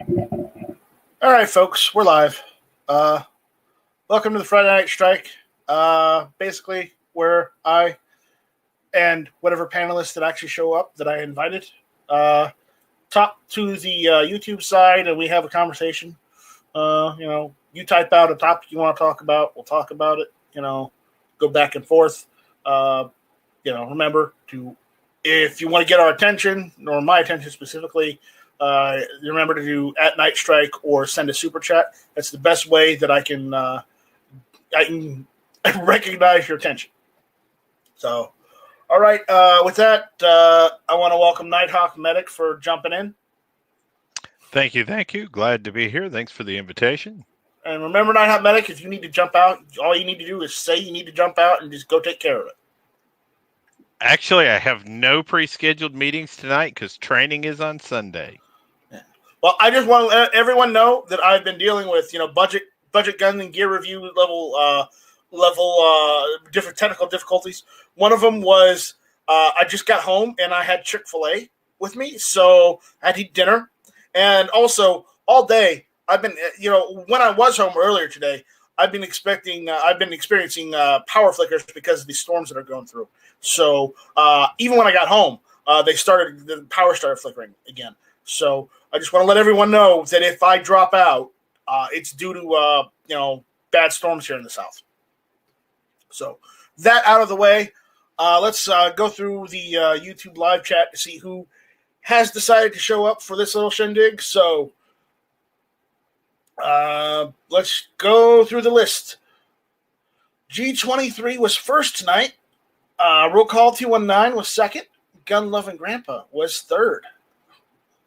All right, folks, we're live. Welcome to the Friday Night Strike. Basically, where I and whatever panelists that actually show up that I invited talk to the YouTube side, and we have a conversation. You type out a topic you want to talk about, we'll talk about it. Go back and forth. Remember to, if you want to get our attention, or my attention specifically, remember to do @NightStrike or send a super chat. That's the best way that I can recognize your attention. So, all right. With that, I want to welcome Nighthawk Medic for jumping in. Thank you. Glad to be here. Thanks for the invitation. And remember, Nighthawk Medic, if you need to jump out, all you need to do is say you need to jump out and just go take care of it. Actually, I have no pre-scheduled meetings tonight because training is on Sunday. Well, I just want to let everyone know that I've been dealing with, budget gun and gear review level different technical difficulties. One of them was I just got home and I had Chick-fil-A with me, so I had to eat dinner. And also, all day, I've been, when I was home earlier today, I've been experiencing power flickers because of the storms that are going through. So even when I got home, the power started flickering again. So I just want to let everyone know that if I drop out, it's due to bad storms here in the South. So that out of the way, let's go through the YouTube live chat to see who has decided to show up for this little shindig. So let's go through the list. G23 was first tonight. Roll Call 219 was second. Gun Loving Grandpa was third.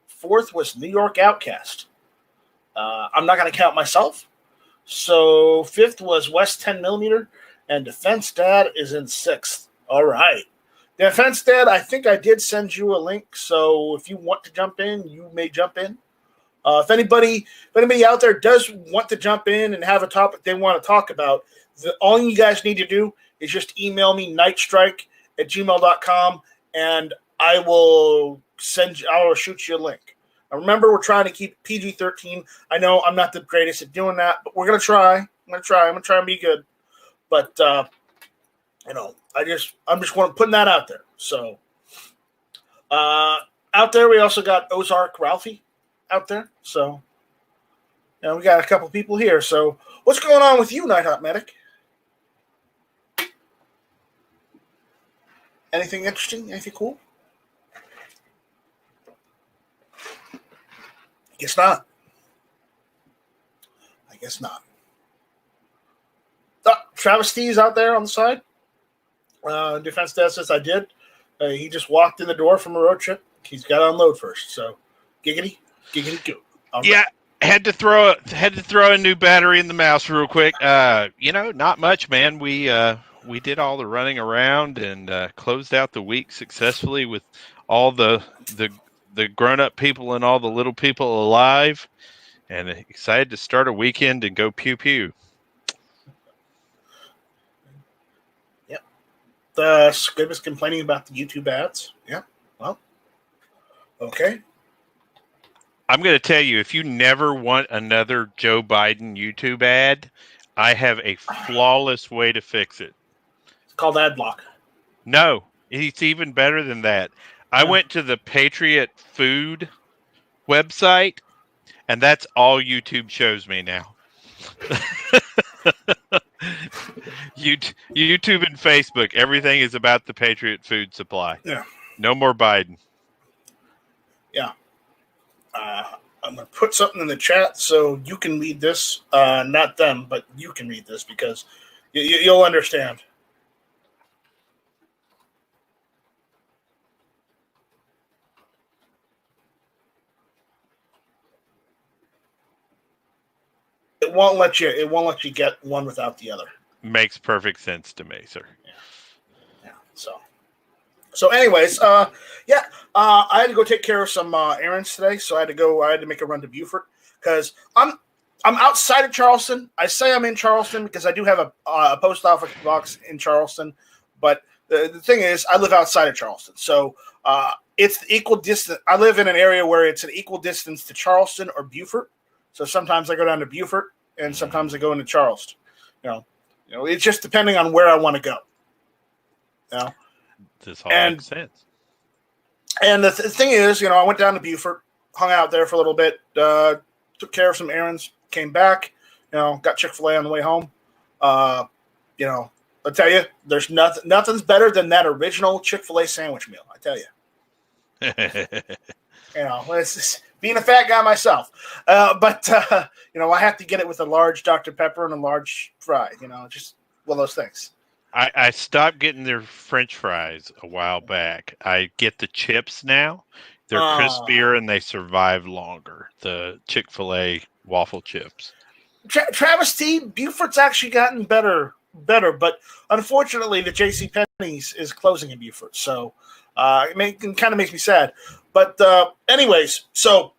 Fourth was New York Outcast. I'm not going to count myself. So fifth was West 10mm, and Defense Dad is in sixth. All right. Defense Dad, I think I did send you a link, so if you want to jump in, you may jump in. If anybody out there does want to jump in and have a topic they want to talk about, all you guys need to do is just email me nightstrike@gmail.com, and I will shoot you a link. Now remember, we're trying to keep PG-13. I know I'm not the greatest at doing that, but we're gonna try. I'm gonna try and be good. But I'm just putting that out there. So out there, we also got Ozark Ralphie out there. So we got a couple people here. So what's going on with you, Nighthawk Medic? Anything interesting? Anything cool? I guess not. Travis T's out there on the side. Defense Dad says I did. He just walked in the door from a road trip. He's got to unload first. So giggity go. Yeah, had to throw a new battery in the mouse real quick. Not much, man. We did all the running around and closed out the week successfully with all the grown-up people and all the little people alive, and excited to start a weekend and go pew-pew. Yep. The Squib is complaining about the YouTube ads. Yeah. Well, okay. I'm going to tell you, if you never want another Joe Biden YouTube ad, I have a flawless way to fix it. It's called ad block. No, it's even better than that. I went to the Patriot Food website, and that's all YouTube shows me now. YouTube and Facebook, everything is about the Patriot Food Supply. Yeah. No more Biden. Yeah. I'm going to put something in the chat so you can read this. Not them, but you can read this because you'll understand. It won't let you get one without the other. Makes perfect sense to me, sir. Yeah. So anyways, I had to go take care of some errands today, so I had to make a run to Beaufort because I'm outside of Charleston. I say I'm in Charleston because I do have a post office box in Charleston, but the thing is, I live outside of Charleston, so it's equal distance. I live in an area where it's an equal distance to Charleston or Beaufort. So sometimes I go down to Beaufort, and sometimes I go into Charleston. You know, it's just depending on where I want to go. You know, this all makes sense. And the thing is, I went down to Beaufort, hung out there for a little bit, took care of some errands, came back. Got Chick-fil-A on the way home. I'll tell you, there's nothing's better than that original Chick-fil-A sandwich meal. I tell you. It's just, being a fat guy myself, but I have to get it with a large Dr. Pepper and a large fry. Just one of those things. I stopped getting their French fries a while back. I get the chips now. They're crispier and they survive longer. The Chick-fil-A waffle chips. Travis T. Beaufort's actually gotten better, but unfortunately, the J.C. Penney's is closing in Beaufort, so it kind of makes me sad. But anyways, so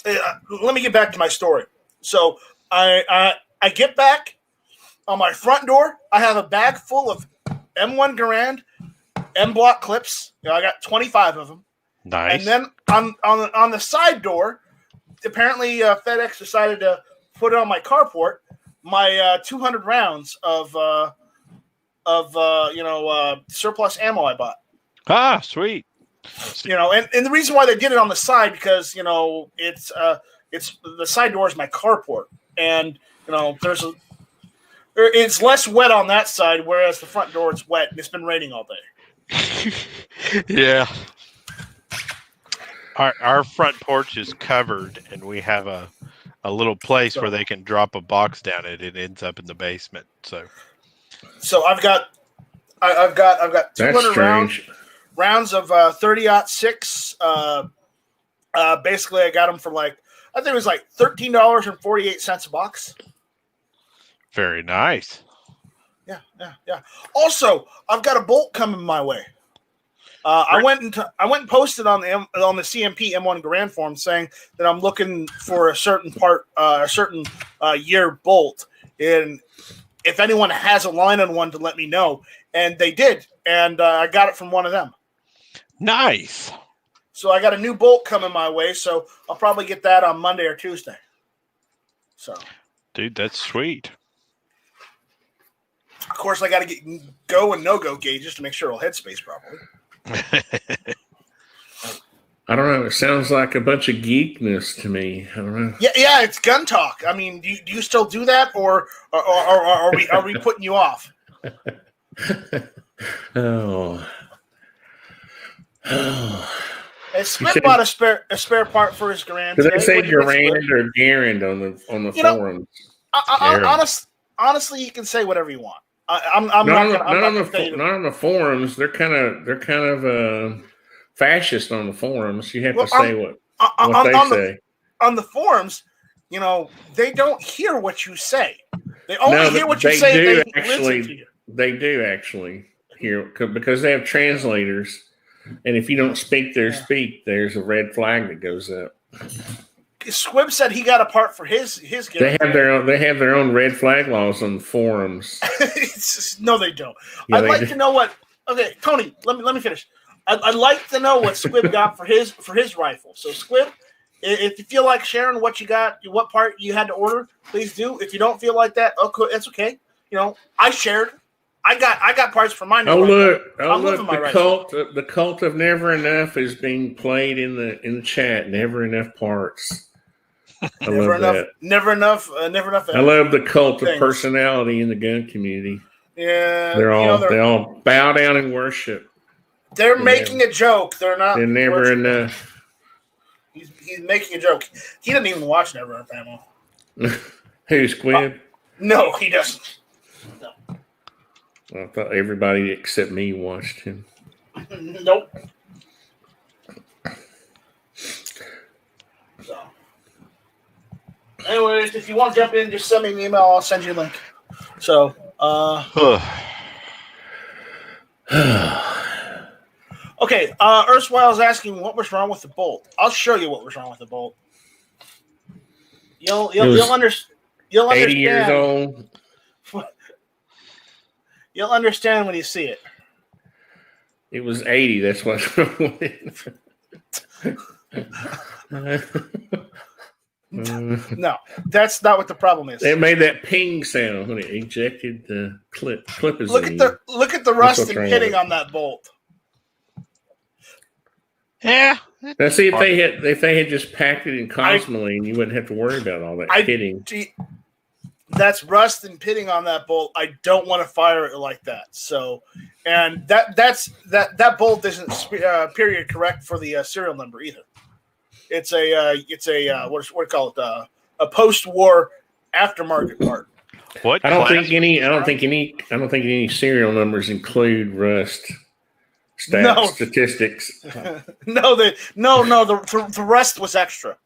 let me get back to my story. So I get back on my front door. I have a bag full of M1 Garand M Block clips. I got 25 of them. Nice. And then on the side door, apparently FedEx decided to put it on my carport. My 200 rounds of surplus ammo I bought. Ah, sweet. And the reason why they did it on the side because it's the side door is my carport, and it's less wet on that side, whereas the front door is wet and it's been raining all day. Yeah. Our front porch is covered, and we have a little place where they can drop a box down it. It ends up in the basement. So I've got 200 rounds of 30-06. Basically, I got them for I think it was $13.48 a box. Very nice. Yeah. Also, I've got a bolt coming my way. I went and posted on the CMP M1 Garand forum saying that I'm looking for a certain part, year bolt, and if anyone has a line on one to let me know. And they did, and I got it from one of them. Nice. So I got a new bolt coming my way, so I'll probably get that on Monday or Tuesday. So, dude, that's sweet. Of course, I got to get go and no-go gauges to make sure it'll headspace properly. I don't know. It sounds like a bunch of geekness to me. I don't know. Yeah, it's gun talk. I mean, do you still do that, or are we putting you off? Oh. Hey, Smith bought a spare part for his Garand. Do they say Garand or Garand on the forums? Honestly, you can say whatever you want. Not on the forums. They're kind of fascist on the forums. You have to say what they say. On the forums, they don't hear what you say. They only hear what you say. They listen to you. They do actually hear because they have translators, and if you don't speak their speak, there's a red flag that goes up. Squib said he got a part for his. They have their own red flag laws on the forums. No, they don't. Yeah, I'd like to know what. Okay, Tony, let me finish. I'd like to know what Squib got for his rifle. So Squib, if you feel like sharing what you got, what part you had to order, please do. If you don't feel like that, okay, that's okay. I shared. I got parts for mine. Look! The cult of Never Enough is being played in the chat. Never enough parts. Never enough. I love the cult of personality in the gun community. Yeah, they all bow down and worship. They're making a joke. They're not. They're never enough. He's making a joke. He doesn't even watch Never Enough Ammo. Who, Squib? No, he doesn't. No. I thought everybody except me watched him. Nope. So, anyways, if you want to jump in, just send me an email. I'll send you a link. So, okay. Erstwhile is asking what was wrong with the bolt. I'll show you what was wrong with the bolt. You'll understand. 80 years old. You'll understand when you see it. It was 80. That's what's wrong with it. No, that's not what the problem is. It made that ping sound when it ejected the clip. Look at the rust and pitting on that bolt. Yeah. Now, see if they had just packed it in cosmoline, you wouldn't have to worry about all that pitting. That's rust and pitting on that bolt. I don't want to fire it like that. So, and that bolt isn't period correct for the serial number either. It's a what do you call it? A post-war aftermarket part. I don't think any serial numbers include rust statistics. No, the rust was extra.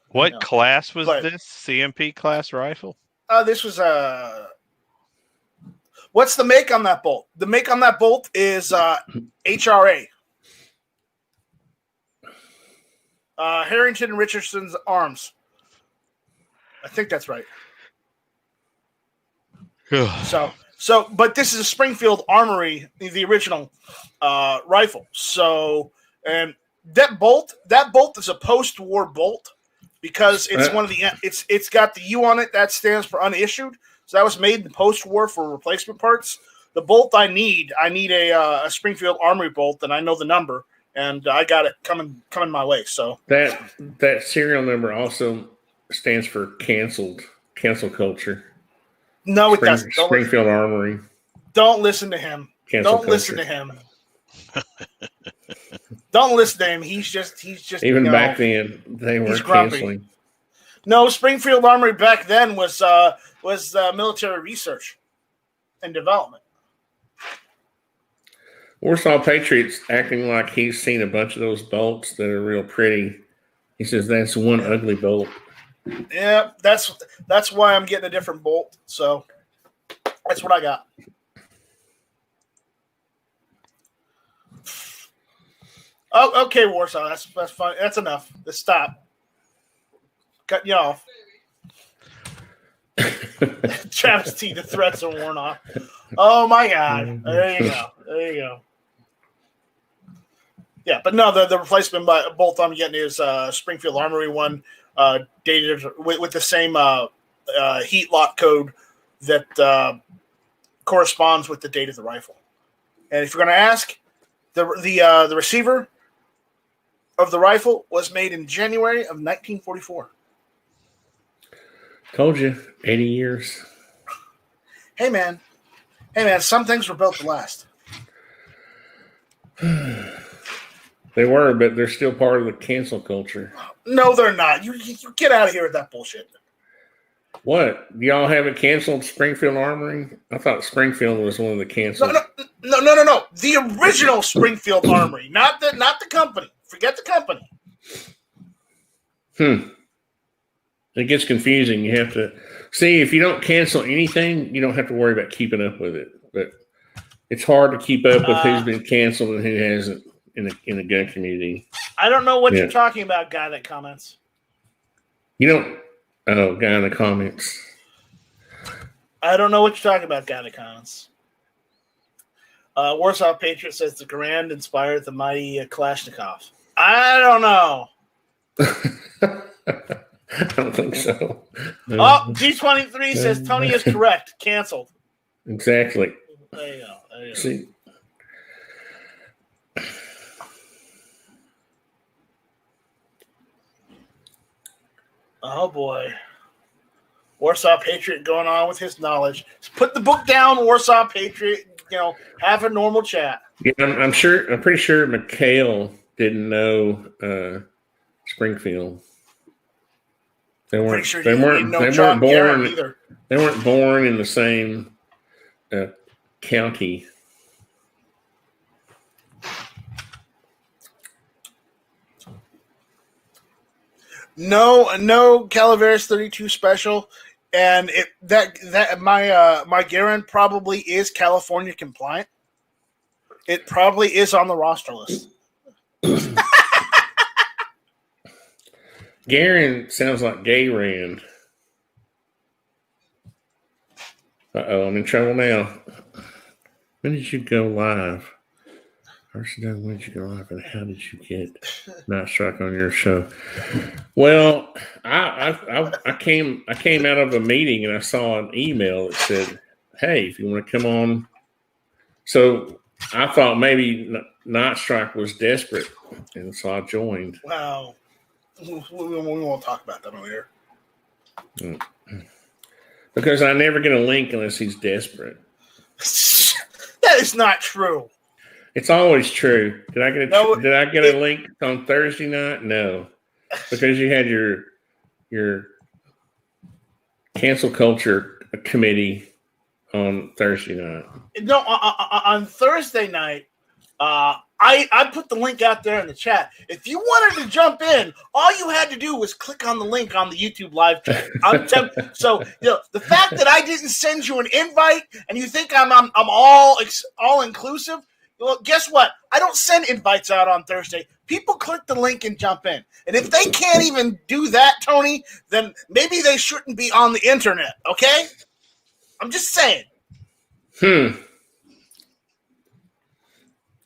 What class was this? CMP class rifle? This was what's the make on that bolt? The make on that bolt is HRA. Harrington and Richardson's Arms. I think that's right. But this is a Springfield Armory, the original rifle. So, and that bolt is a post-war bolt because it's one of the it's got the U on it that stands for unissued. So that was made in post-war for replacement parts. The bolt I need a Springfield Armory bolt, and I know the number. And I got it coming my way. So that serial number also stands for cancel culture. No, it doesn't. Springfield Armory. Don't listen to him. Don't listen to him. Don't listen to him. He's just. Even back then, they were canceling. No, Springfield Armory back then was military research and development. Warsaw Patriot's acting like he's seen a bunch of those bolts that are real pretty. He says that's one ugly bolt. Yeah, that's why I'm getting a different bolt. So that's what I got. Oh, okay, Warsaw. That's fine. That's enough. Let's stop. Cutting you off. Travis T. The threats are worn off. Oh my God! There you go. Yeah, but no, the replacement bolt I'm getting is Springfield Armory one, dated with the same heat lock code that corresponds with the date of the rifle. And if you're going to ask, the receiver of the rifle was made in January of 1944. Told you, 80 years. Hey man, some things were built to last. They were, but they're still part of the cancel culture. No, they're not. You get out of here with that bullshit. What? Y'all haven't canceled Springfield Armory? I thought Springfield was one of the canceled. No. The original Springfield Armory, not the company. Forget the company. It gets confusing. You have to see if you don't cancel anything, you don't have to worry about keeping up with it. But it's hard to keep up with who's been canceled and who hasn't in the gun community. I don't know what you're talking about, guy that comments. You don't. Oh, guy in the comments. I don't know what you're talking about, guy in the comments. Warsaw Patriot says the Garand inspired the mighty Kalashnikov. I don't know. I don't think so. Oh, G23 says Tony is correct. Canceled. Exactly. There you go. See. Oh boy. Warsaw Patriot going on with his knowledge. Just put the book down, Warsaw Patriot. Have a normal chat. Yeah, I'm pretty sure McHale didn't know Springfield. They weren't. Sure they weren't born either. They weren't born in the same county. No Calaveras 32 special, and my Garand probably is California compliant. It probably is on the roster list. Garand sounds like Gay Rand. I'm in trouble now. When did you go live? First Doug, when did you go live, and how did you get Not Strike on your show? Well, I came out of a meeting and I saw an email that said, "Hey, if you want to come on," so I thought maybe Not Strike was desperate, and so I joined. Wow, we won't talk about that on here because I never get a link unless he's desperate. That is not true. It's always true. Did I get a link on Thursday night? No, because you had your cancel culture committee on Thursday night. No, on Thursday night, I put the link out there in the chat. If you wanted to jump in, all you had to do was click on the link on the YouTube live chat. So the fact that I didn't send you an invite and you think I'm all inclusive. Well, guess what? I don't send invites out on Thursday. People click the link and jump in. And if they can't even do that, Tony, then maybe they shouldn't be on the internet, okay? I'm just saying. That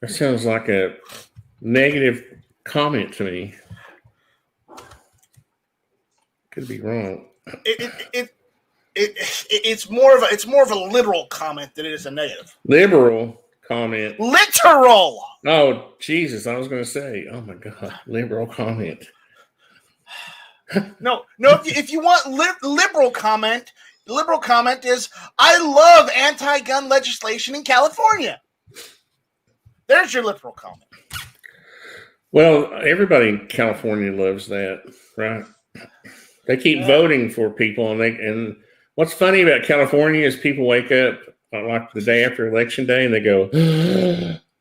sounds like a negative comment to me. Could be wrong. It's more of a literal comment than it is a negative. Liberal comment. Literal. Oh, Jesus. I was going to say, oh, my God. Liberal comment. No. If you want liberal comment is, I love anti-gun legislation in California. There's your liberal comment. Well, everybody in California loves that, right? They keep voting for people, and what's funny about California is people wake up like the day after election day, and they go,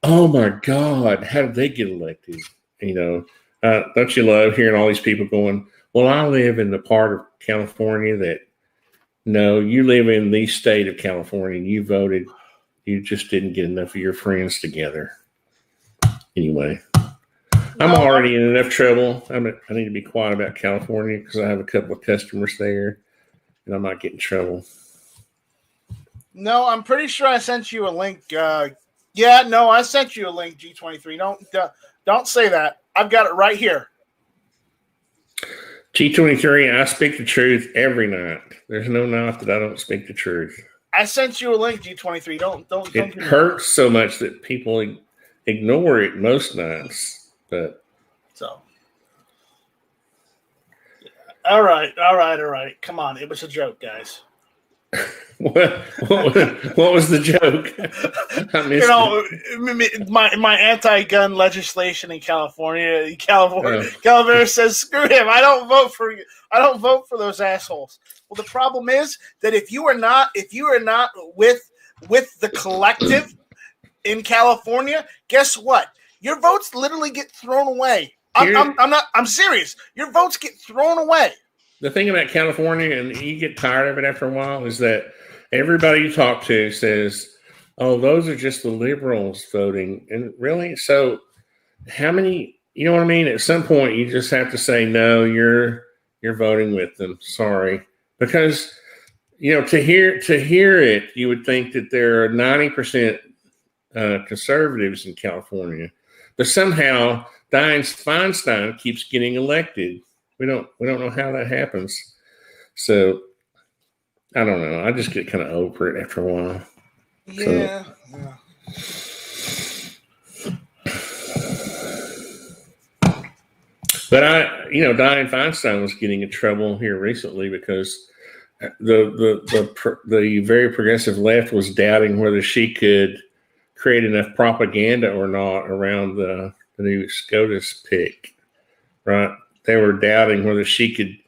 "Oh my God, how did they get elected?" Don't you love hearing all these people going, "Well, I live in the part of California that." No, you live in the state of California. You voted. You just didn't get enough of your friends together. Anyway, I'm already in enough trouble. I need to be quiet about California because I have a couple of customers there, and I might get in trouble. No, I'm pretty sure I sent you a link. I sent you a link, G23. Don't say that. I've got it right here. G23, I speak the truth every night. There's no night that I don't speak the truth. I sent you a link, G23. Don't. It hurts so much that people ignore it most nights. But so, all right. Come on, it was a joke, guys. What was the joke? I missed my anti-gun legislation in California. California says, "Screw him! I don't vote for those assholes." Well, the problem is that if you are not with the collective in California, guess what? Your votes literally get thrown away. I'm serious. Your votes get thrown away. The thing about California, and you get tired of it after a while, is that everybody you talk to says, "Oh, those are just the liberals voting." And really, so how many? You know what I mean? At some point, you just have to say, "No, you're voting with them." Sorry, because to hear it, you would think that there are 90% conservatives in California, but somehow Dianne Feinstein keeps getting elected. We don't know how that happens. So I don't know. I just get kind of over it after a while. Yeah. But Dianne Feinstein was getting in trouble here recently because the very progressive left was doubting whether she could create enough propaganda or not around the new SCOTUS pick, right? They were doubting whether she could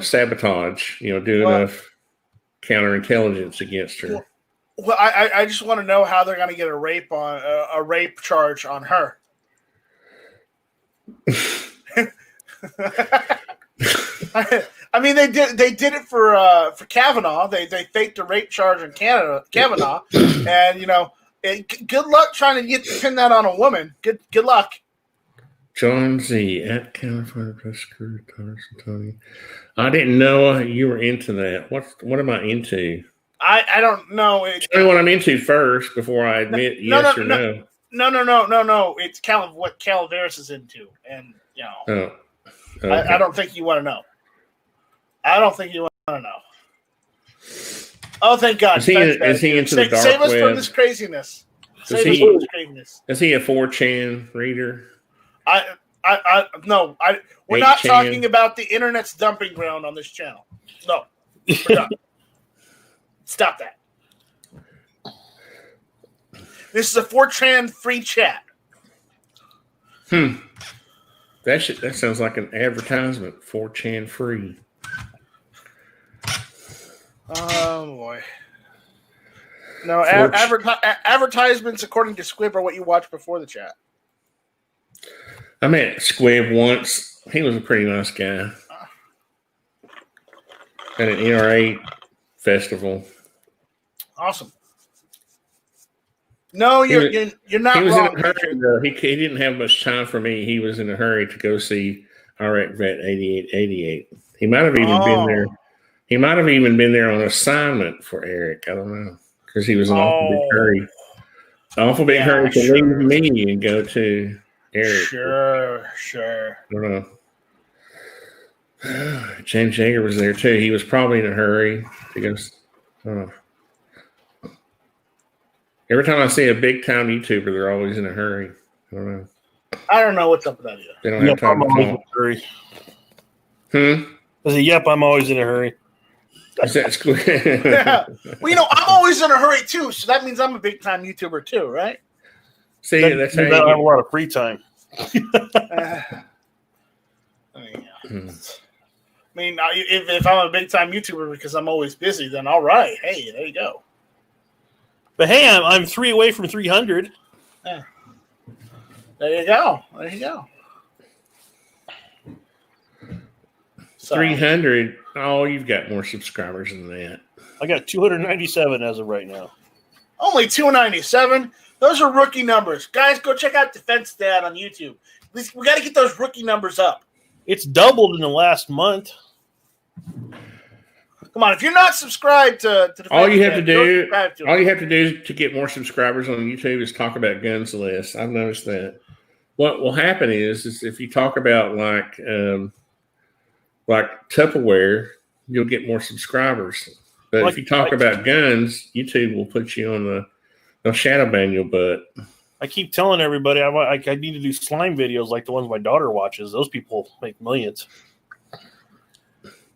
sabotage, do enough counterintelligence against her. Well, I just want to know how they're going to get a rape charge on her. I mean, they did it for Kavanaugh. They faked a rape charge on Kavanaugh, and good luck trying to pin that on a woman. Good luck. John Z at California Press Secretary Tony. I didn't know you were into that. What am I into? I don't know. Tell me what I'm into first before I admit yes or no. No. It's what Calaveras is into, and Oh, okay. I don't think you want to know. I don't think you want to know. Oh, thank God! Is he into the dark Save us web? from this craziness. Is he a 4chan reader? No. We're not talking about the internet's dumping ground on this channel. No, we're not. Stop that. This is a 4chan free chat. That sounds like an advertisement. 4chan free. Oh boy. No, advertisements according to Squib are what you watch before the chat. I met Squib once. He was a pretty nice guy. At an NRA festival. Awesome. No, you're not he was wrong. In a hurry, though. He didn't have much time for me. He was in a hurry to go see Iraq Vet 8888. He might have even been there. He might have even been there on assignment for Eric. I don't know. Because he was an awful big hurry. Awful big hurry to leave me and go to Eric. Sure. I don't know. James Jaeger was there too. He was probably in a hurry because every time I see a big time YouTuber, they're always in a hurry. I don't know. I don't know what's up with that either. They don't have time to always in a hurry. I say, yep, I'm always in a hurry. That's cool. Yeah. Well, I'm always in a hurry too, so that means I'm a big time YouTuber too, right? See, that's how I you have a lot of free time. I mean, if I'm a big time YouTuber because I'm always busy, then all right. Hey, there you go. But hey, I'm 3 away from 300. Yeah. There you go. So, 300. Oh, you've got more subscribers than that. I got 297 as of right now. Only 297. Those are rookie numbers, guys. Go check out Defense Dad on YouTube. We got to get those rookie numbers up. It's doubled in the last month. Come on, if you're not subscribed to Defense all you have Dad, to do to get more subscribers on YouTube is talk about guns less. I've noticed that. What will happen is if you talk about like Tupperware, you'll get more subscribers. But if you talk about guns, YouTube will put you on they'll shadow ban your butt. I keep telling everybody I need to do slime videos like the ones my daughter watches. Those people make millions.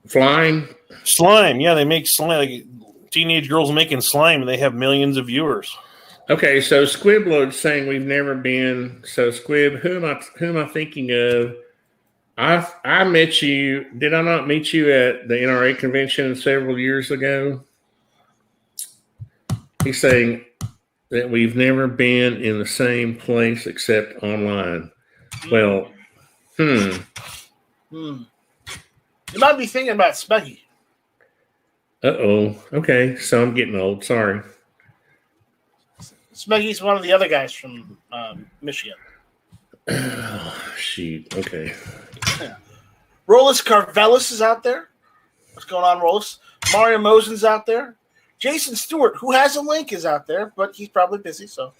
Slime, yeah, they make slime. Like teenage girls making slime, and they have millions of viewers. Okay, so Squibload's saying we've never been. So Squib, who am I thinking of? I met you. Did I not meet you at the NRA convention several years ago? He's saying that we've never been in the same place except online. Well, You might be thinking about Smeggy. Okay, so I'm getting old. Sorry. Smeggy's one of the other guys from Michigan. Oh, shoot. Okay. Yeah. Rollis Carvelis is out there. What's going on, Rollis? Mario Mosen's out there. Jason Stewart, who has a link, is out there, but he's probably busy, so.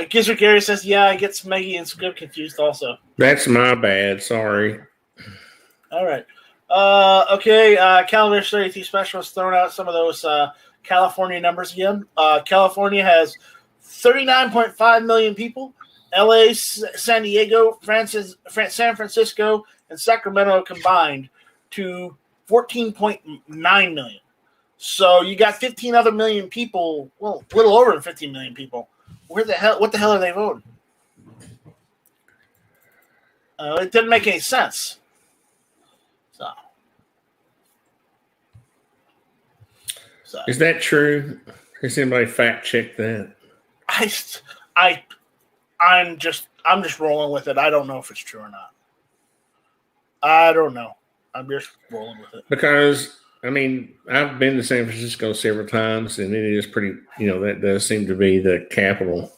Gizzard Gary says, yeah, I get Smeggy and Squib confused also. That's my bad. Sorry. All right. Okay, Calaveras 32 Special has thrown out some of those California numbers again. California has 39.5 million people. LA, San Diego, San Francisco, and Sacramento combined to 14.9 million. So you got 15 other million people, well, a little over 15 million people. What the hell are they voting? It didn't make any sense. So is that true? Has anybody fact checked that? I'm just rolling with it. I don't know if it's true or not. I don't know. I'm just rolling with it. Because, I mean, I've been to San Francisco several times, and it is pretty, that does seem to be the capital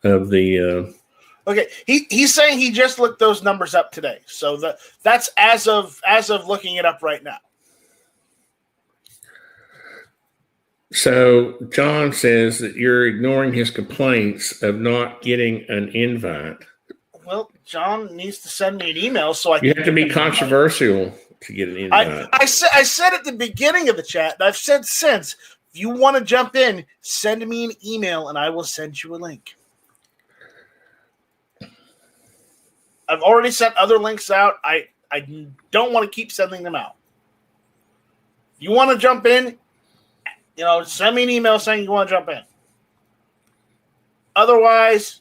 of the. Okay, he's saying he just looked those numbers up today. So that's as of looking it up right now. So John says that you're ignoring his complaints of not getting an invite. Well, John needs to send me an email so I can. You have to be controversial to get an invite. I said at the beginning of the chat, and I've said since, if you want to jump in, send me an email and I will send you a link. I've already sent other links out. I don't want to keep sending them out. If you want to jump in, send me an email saying you want to jump in. Otherwise,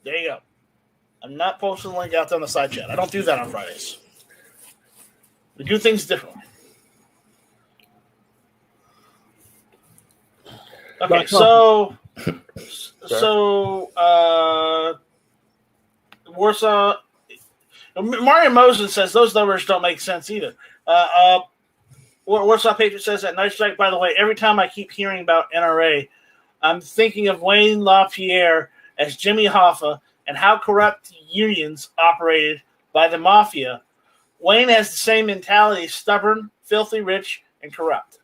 there you go. I'm not posting the link out there on the side chat. I don't do that on Fridays. We do things differently. Okay, so Warsaw, Mario Moses says those numbers don't make sense either. Warsaw Patriot says that Night Strike, by the way, every time I keep hearing about NRA, I'm thinking of Wayne LaPierre as Jimmy Hoffa and how corrupt unions operated by the mafia. Wayne has the same mentality, stubborn, filthy rich, and corrupt.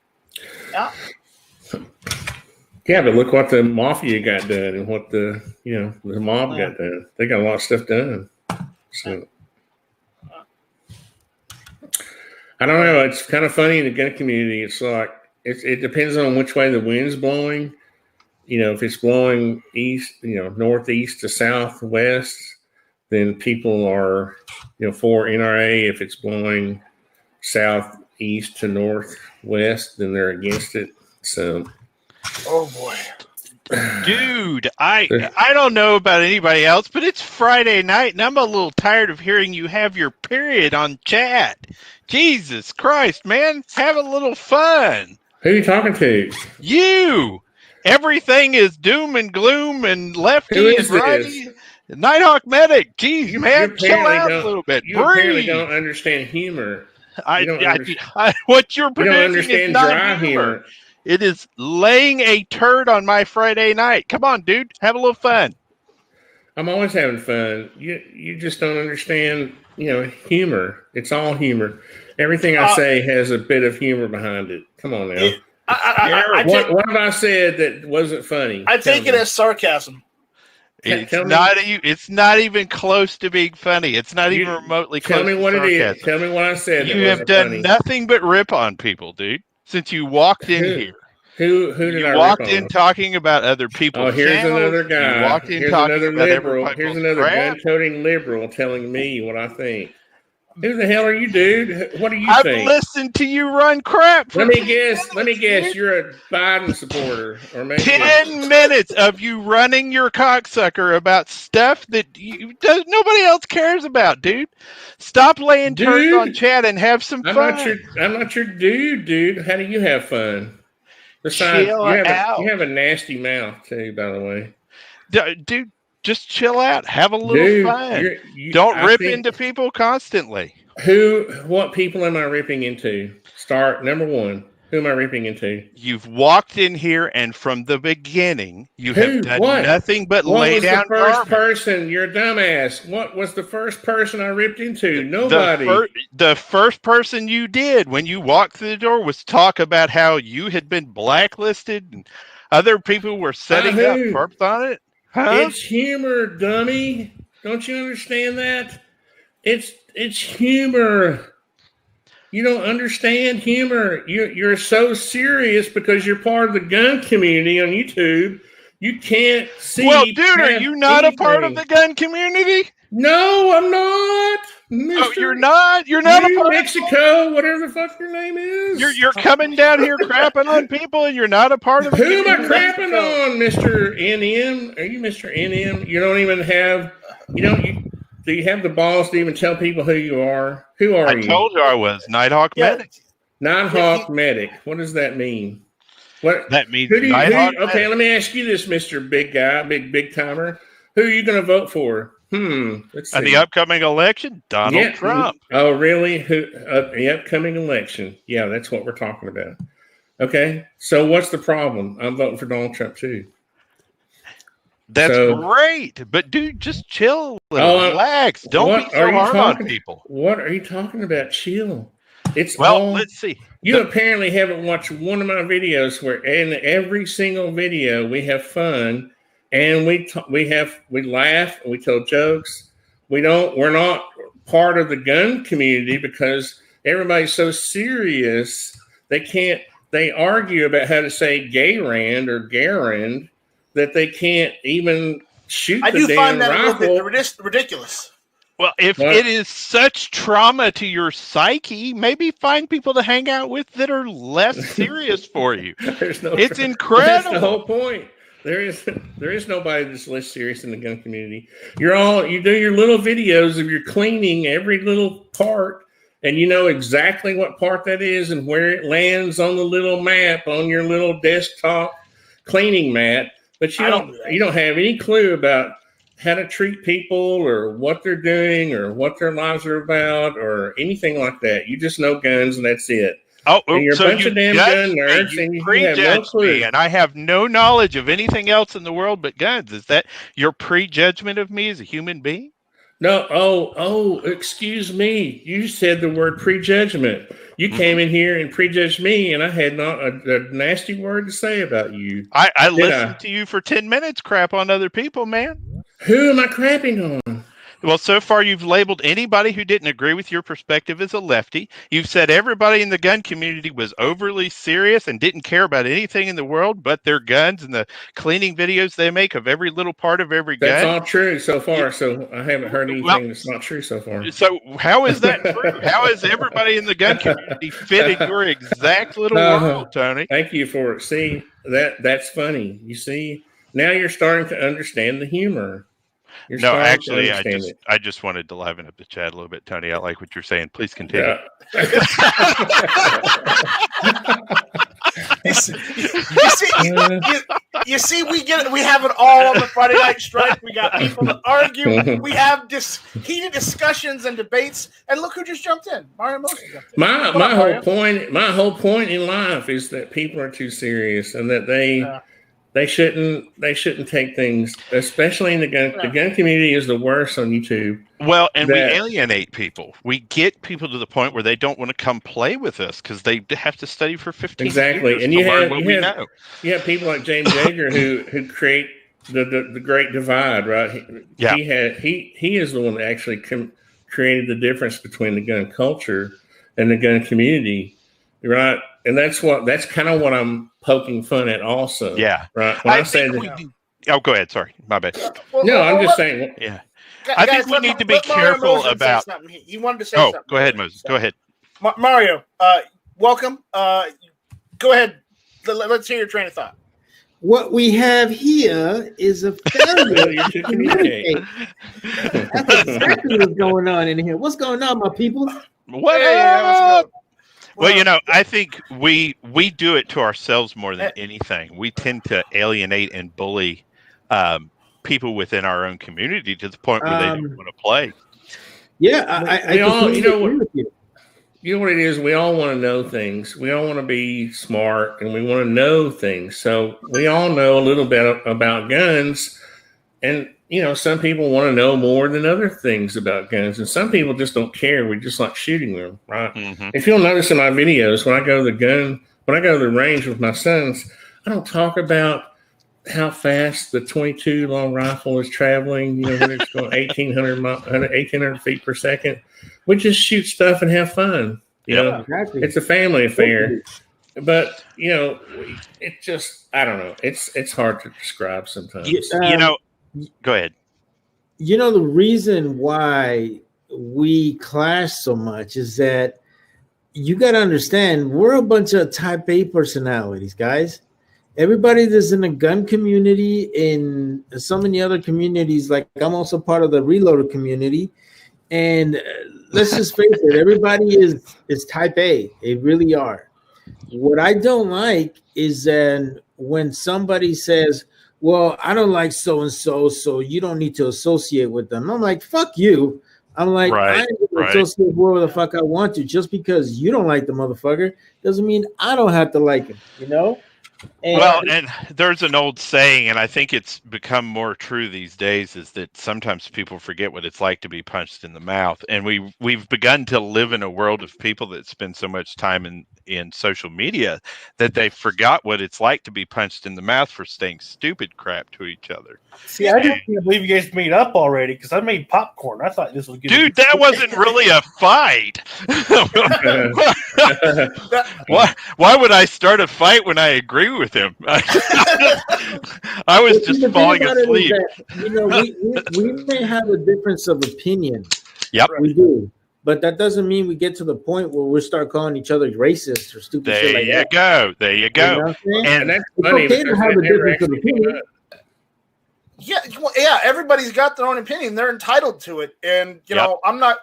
Yeah. Yeah, but look what the mafia got done and what the mob got done. They got a lot of stuff done. So I don't know. It's kind of funny in the gun community. It's like it depends on which way the wind's blowing. If it's blowing east, northeast to southwest, then people are, for NRA. If it's blowing southeast to northwest, then they're against it. So, oh boy, dude, I don't know about anybody else, but it's Friday night, and I'm a little tired of hearing you have your period on chat. Jesus Christ, man, have a little fun. Who are you talking to? You. Everything is doom and gloom and lefty and righty. Nighthawk Medic. Jeez, man, chill out a little bit. You apparently don't understand humor. What you're producing is not humor. It is laying a turd on my Friday night. Come on, dude. Have a little fun. I'm always having fun. You just don't understand, humor. It's all humor. Everything I say has a bit of humor behind it. Come on now. What have I said that wasn't funny? I take it as sarcasm. It's not even close to being funny. It's not even remotely close. Tell me what it is. Tell me what I said. You have done nothing but rip on people, dude. Since you walked in here. Who did I walked in talking about other people? Oh, here's another guy. You walked in here's another liberal. Here's another gun-toting liberal telling me what I think. Who the hell are you, dude? What do you think? I've listened to you run crap. Let me guess. You're a Biden supporter, or maybe 10 minutes of you running your cocksucker about stuff that nobody else cares about, dude. Stop laying turds on chat and have some fun. I'm not your dude. How do you have fun? Besides, you have a nasty mouth too, by the way. Dude. Just chill out. Have a little fun. Don't rip into people constantly. What people am I ripping into? Number one. Who am I ripping into? You've walked in here, and from the beginning, you have done nothing but lay down garbage. What was the first person? You're a dumbass. What was the first person I ripped into? Nobody. The first person you did when you walked through the door was talk about how you had been blacklisted and other people were setting up perps on it. Huh? It's humor, dummy. Don't you understand that? It's humor. You don't understand humor. You're so serious because you're part of the gun community on YouTube. You can't see. Well, dude, are you not a part of the gun community? No, I'm not. Oh, you're not. You're not a part Mexico, whatever the fuck your name is. You're coming down here crapping on people, and you're not a part of. Who am I crapping on, Mr. NM? Are you Mr. NM? You don't even have. Do you have the balls to even tell people who you are? Who are you? I told you I was Nighthawk Medic. Nighthawk Medic. What does that mean? What that means? Okay, let me ask you this, Mr. Big Guy, big timer. Who are you going to vote for? Let's see. The upcoming election, Donald Trump. Oh, really? The upcoming election? Yeah, that's what we're talking about. Okay, so what's the problem? I'm voting for Donald Trump too. That's great, but dude, just chill, relax. Don't be so hard on people. What are you talking about? Chill. Let's see. You apparently haven't watched one of my videos where in every single video we have fun and we laugh and we tell jokes. We're not part of the gun community because everybody's so serious they argue about how to say Gayrand or Garand that they can't even shoot the damn rifle. I do find that a little bit ridiculous. Well, if it is such trauma to your psyche, maybe find people to hang out with that are less serious for you. It's incredible. That's the whole point. There is nobody that's less serious in the gun community. You do your little videos of your cleaning every little part, and you know exactly what part that is and where it lands on the little map on your little desktop cleaning mat. But you don't have any clue about how to treat people or what they're doing or what their lives are about or anything like that. You just know guns and that's it. Oh, and you're a bunch of damn gun nerds and you have no clue. Me, and I have no knowledge of anything else in the world but guns. Is that your prejudgment of me as a human being? No. Oh, excuse me. You said the word prejudgment. You came in here and prejudged me, and I had not a nasty word to say about you. I listened to you for 10 minutes crap on other people, man. Who am I crapping on? Well, so far you've labeled anybody who didn't agree with your perspective as a lefty. You've said everybody in the gun community was overly serious and didn't care about anything in the world but their guns and the cleaning videos they make of every little part of every gun. That's all true so far, so I haven't heard anything that's not true so far. So how is that true? How is everybody in the gun community fit in your exact little world, Tony? Thank you for it. See, that's funny. You see, now you're starting to understand the humor. No, actually, I just wanted to liven up the chat a little bit, Tony. I like what you're saying. Please continue. Yeah. You see, we have it all on the Friday Night Strike. We got people that argue. We have heated discussions and debates. And look who just jumped in. Mario Moser jumped in. My whole point in life is that people are too serious and that they shouldn't take things, especially in the gun community is the worst on YouTube. Well, and we alienate people. We get people to the point where they don't want to come play with us because they have to study for 15 years and to learn what we know. You have people like James Yeager who create the Great Divide, right? Yeah. He is the one that actually created the difference between the gun culture and the gun community, right? And that's kind of what I'm poking fun at also. Yeah. Right. Oh, go ahead. Sorry. My bad. I'm just saying. Yeah. I think we need to be careful about. He wanted to say something. Go ahead, Moses. Go ahead. Mario, welcome. Go ahead. Let's hear your train of thought. What we have here is a failure to communicate. That's exactly what's going on in here. What's going on, my people? Well, I think we do it to ourselves more than anything. We tend to alienate and bully people within our own community to the point where they don't want to play. Yeah, I agree with you. You know what it is? We all want to know things. We all want to be smart, and we want to know things. So we all know a little bit about guns, and some people want to know more than other things about guns, and some people just don't care. We just like shooting them, right? Mm-hmm. If you'll notice in my videos, when I go to the range with my sons, I don't talk about how fast the 22 long rifle is traveling. When it's going 1,800 feet per second. We just shoot stuff and have fun. Exactly. It's a family affair. But it just, I don't know. It's hard to describe sometimes. Go ahead. The reason why we clash so much is that you got to understand we're a bunch of type A personalities, guys. Everybody that's in the gun community, in so many other communities, like I'm also part of the reloader community. And let's just face it, everybody is type A. They really are. What I don't like is that when somebody says, well, I don't like so-and-so, so you don't need to associate with them. I'm like, fuck you. I'm like, I can associate whoever the fuck I want to. Just because you don't like the motherfucker doesn't mean I don't have to like him, Well, and there's an old saying, and I think it's become more true these days, is that sometimes people forget what it's like to be punched in the mouth. And we've begun to live in a world of people that spend so much time in social media that they forgot what it's like to be punched in the mouth for saying stupid crap to each other. See, I just can't believe you guys made up already because I made popcorn. I thought this was good. Dude, that wasn't really a fight. Why would I start a fight when I agree with him? I was just falling asleep. We may have a difference of opinion. Yep. We do. But that doesn't mean we get to the point where we start calling each other racist or stupid shit like that. There you go. You know And that's it's funny. okay to have a difference of opinion. Yeah, everybody's got their own opinion. They're entitled to it. And, you know, I'm not,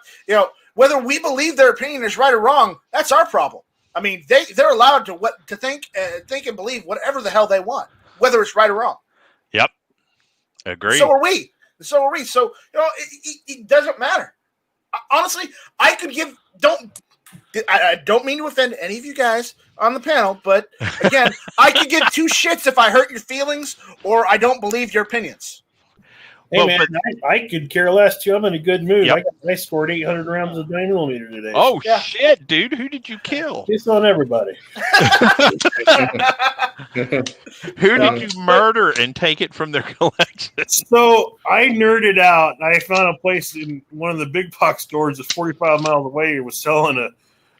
whether we believe their opinion is right or wrong, that's our problem. I mean, they're allowed to think and believe whatever the hell they want, whether it's right or wrong. Yep. Agree. So are we. So, it doesn't matter. Honestly, I don't mean to offend any of you guys on the panel, but again, I could give two shits if I hurt your feelings or I don't believe your opinions. Hey, man, I could care less, too. I'm in a good mood. Yep. I scored 800 rounds of 9mm today. Oh, shit, dude. Who did you kill? It's on everybody. Who did you murder and take it from their collection? So I nerded out, and I found a place in one of the big box stores that's 45 miles away was selling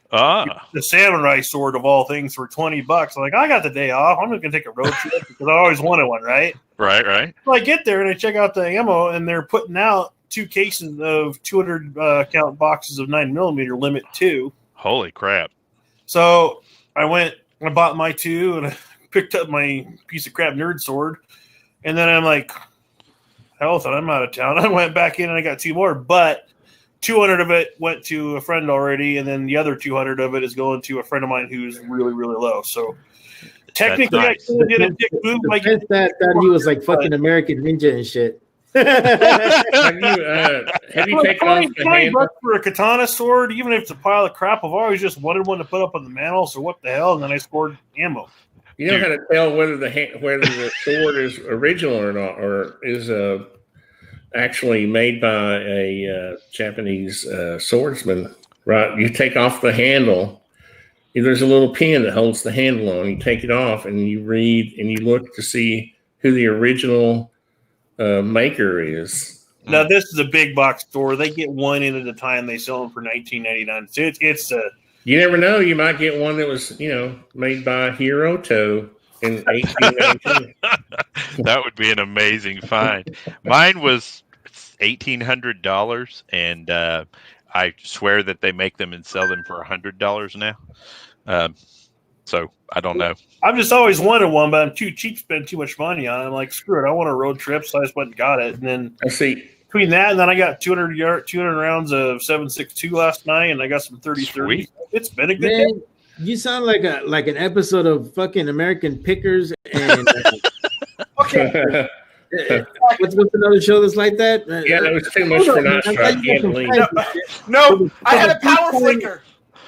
the samurai sword of all things for $20. I'm like, I got the day off. I'm just going to take a road trip because I always wanted one, right? Right. So I get there and I check out the ammo, and they're putting out 2 cases of 200 count boxes of 9mm limit 2. Holy crap. So I bought my 2 and I picked up my piece of crap nerd sword. And then I'm like, hell, I'm out of town. I went back in and I got 2 more, but 200 of it went to a friend already. And then the other 200 of it is going to a friend of mine who's really, really low. So technically, nice. I did a dick move. That he was like fucking American Ninja and shit. Have you taken off the handle? $20 for a katana sword, even if it's a pile of crap? I've always just wanted one to put up on the mantle. So what the hell? And then I scored ammo. You know how to tell whether the sword is original or not, or is actually made by a Japanese swordsman, right? You take off the handle. There's a little pin that holds the handle on. You take it off and you read and you look to see who the original maker is. Now, this is a big box store. They get one in at a time. They sell them for $19.99. So it's you never know. You might get one that was, made by Hiroto in 1819. That would be an amazing find. Mine was $1,800, and I swear that they make them and sell them for $100 now. So I don't know. I've just always wanted one, but I'm too cheap to spend too much money on it. I'm like, screw it. I want a road trip, so I just went and got it. And then I see. Between that and then I got 200 rounds of 7.62 last night, and I got some 30-30. It's been a good day. You sound like an episode of fucking American Pickers and Okay. what's another show that's like that? Yeah, that was too much for not I can't believe. No, I had a power flicker.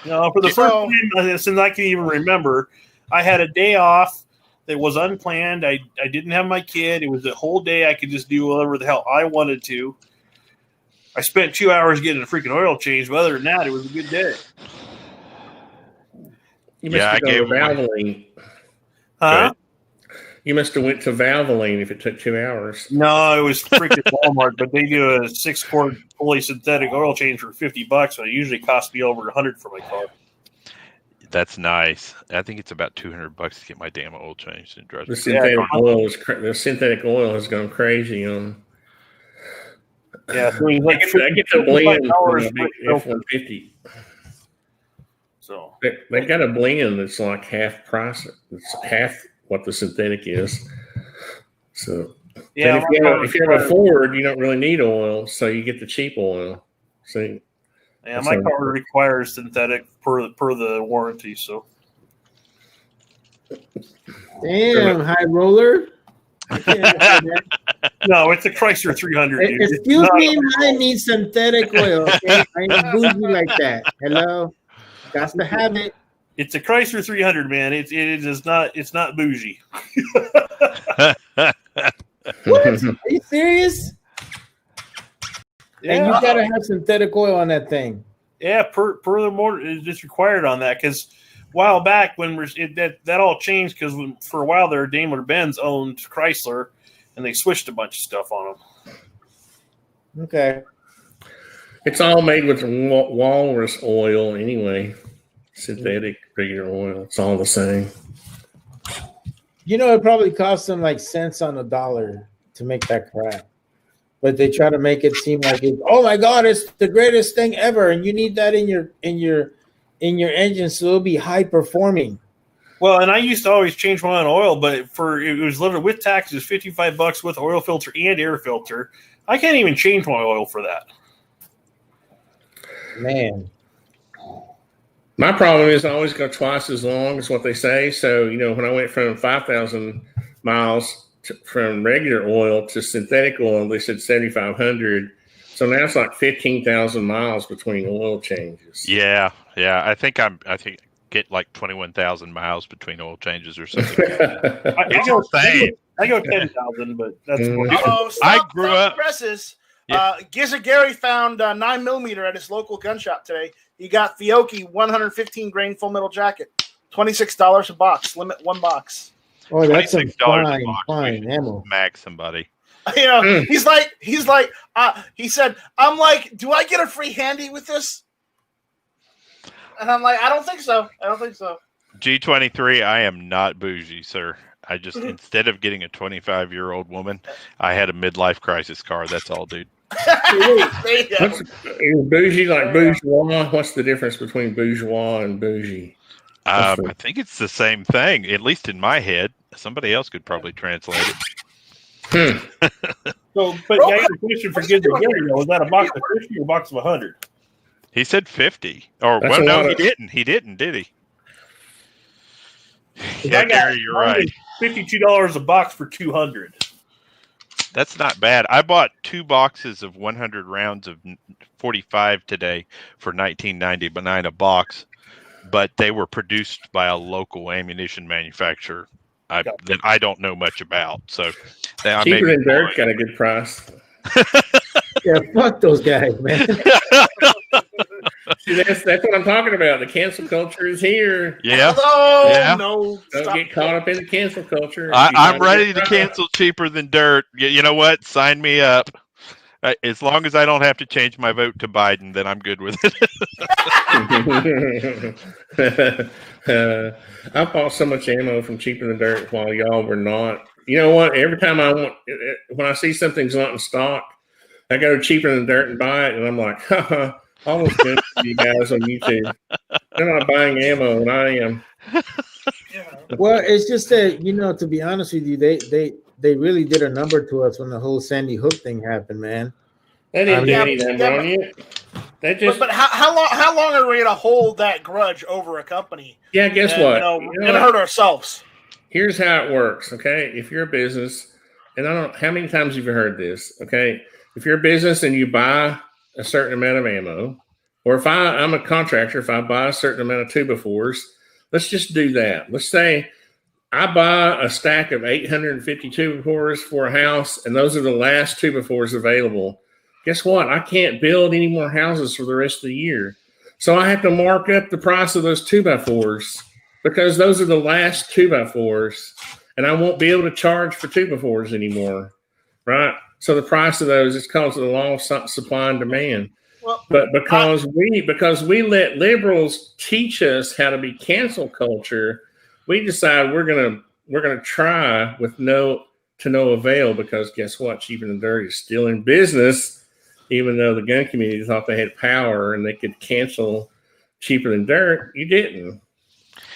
No, for the first time since I can even remember, I had a day off that was unplanned. I didn't have my kid. It was a whole day I could just do whatever the hell I wanted to. I spent 2 hours getting a freaking oil change, but other than that, it was a good day. You must have gone to Valvoline. Huh? You must have went to Valvoline if it took 2 hours. No, it was freaking Walmart, but they do a 6-quart fully synthetic oil change for $50, and it usually costs me over $100 for my car. That's nice. I think it's about $200 to get my damn oil changed. The synthetic oil has gone crazy on. Yeah, so I get the blend F-150. So they got a blend that's like half price. It's half what the synthetic is. So yeah, if you have a Ford, you don't really need oil, so you get the cheap oil. See. Yeah, my car requires synthetic per the warranty. So, damn, high roller. No, it's a Chrysler 300. Dude. Excuse me, I need synthetic oil. Okay, I ain't bougie like that. Hello, got to have it. It's a Chrysler 300, man. It is not. It's not bougie. What? Are you serious? Yeah. And you gotta have synthetic oil on that thing. Yeah, furthermore, it's just required on that because a while back when that all changed because for a while there, Daimler-Benz owned Chrysler, and they switched a bunch of stuff on them. Okay. It's all made with walrus oil anyway. Synthetic, regular oil. It's all the same. You know, it probably costs them like cents on the dollar to make that crap. But they try to make it seem like it's, oh my God, it's the greatest thing ever, and you need that in your engine so it'll be high performing. Well, and I used to always change my own oil, but it was limited with taxes, $55 with oil filter and air filter. I can't even change my oil for that. Man. My problem is I always go twice as long as what they say. So, you know, when I went from 5,000 miles from regular oil to synthetic oil, they said 7,500. So now it's like 15,000 miles between oil changes. Yeah. I think get like 21,000 miles between oil changes or something. I go 10,000, but that's I grew up. Presses. Yeah. Gizzard Gary found 9mm at his local gun shop today. He got Fiocchi 115 grain full metal jacket, $26 a box. Limit one box. Oh, that's some $26 fine ammo. Mag somebody. You know, he said, I'm like, do I get a free handy with this? And I'm like, I don't think so. G23, I am not bougie, sir. I just, instead of getting a 25-year-old woman, I had a midlife crisis car. That's all, dude. Is bougie like bourgeois? What's the difference between bourgeois and bougie? I think it's the same thing, at least in my head. Somebody else could probably translate it. So, but yeah, your question for Gizzard Gary, was that a box of 50 or a box of 100? He said 50. Or, well, no, he didn't. He didn't, did he? Yeah, Gary, you're right. $52 a box for 200. That's not bad. I bought 2 boxes of 100 rounds of 45 today for $19.99 a box, but they were produced by a local ammunition manufacturer that I don't know much about. So Cheaper than dirt, got a good price. Yeah, fuck those guys, man. See, that's what I'm talking about. The cancel culture is here. Yeah. No. Don't get caught up in the cancel culture. I'm ready to cancel cheaper than dirt. You know what? Sign me up. As long as I don't have to change my vote to Biden, then I'm good with it. I bought so much ammo from Cheaper Than Dirt while y'all were not. You know what? Every time when I see something's not in stock, I go to Cheaper Than Dirt and buy it, and I'm like, haha, almost good for you guys on YouTube. They're not buying ammo, and I am. Well, it's just that, you know, to be honest with you, they really did a number to us when the whole Sandy Hook thing happened, man. They didn't do any number on you. They just. But how long are we going to hold that grudge over a company? Yeah, guess what? We're going to hurt ourselves. Here's how it works, okay? If you're a business, and I don't know how many times you've heard this, okay? If you're a business and you buy a certain amount of ammo, or if I'm a contractor, if I buy a certain amount of 2x4s, let's just do that. Let's say I buy a stack of 850 2x4s for a house, and those are the last 2x4s available. Guess what? I can't build any more houses for the rest of the year. So I have to mark up the price of those 2x4s because those are the last 2x4s, and I won't be able to charge for 2x4s anymore, right? So the price of those is because of the law of supply and demand. Well, but because we let liberals teach us how to be cancel culture, we decide we're gonna try with no avail, because guess what? Cheaper Than Dirt is still in business, even though the gun community thought they had power and they could cancel Cheaper Than Dirt. You didn't.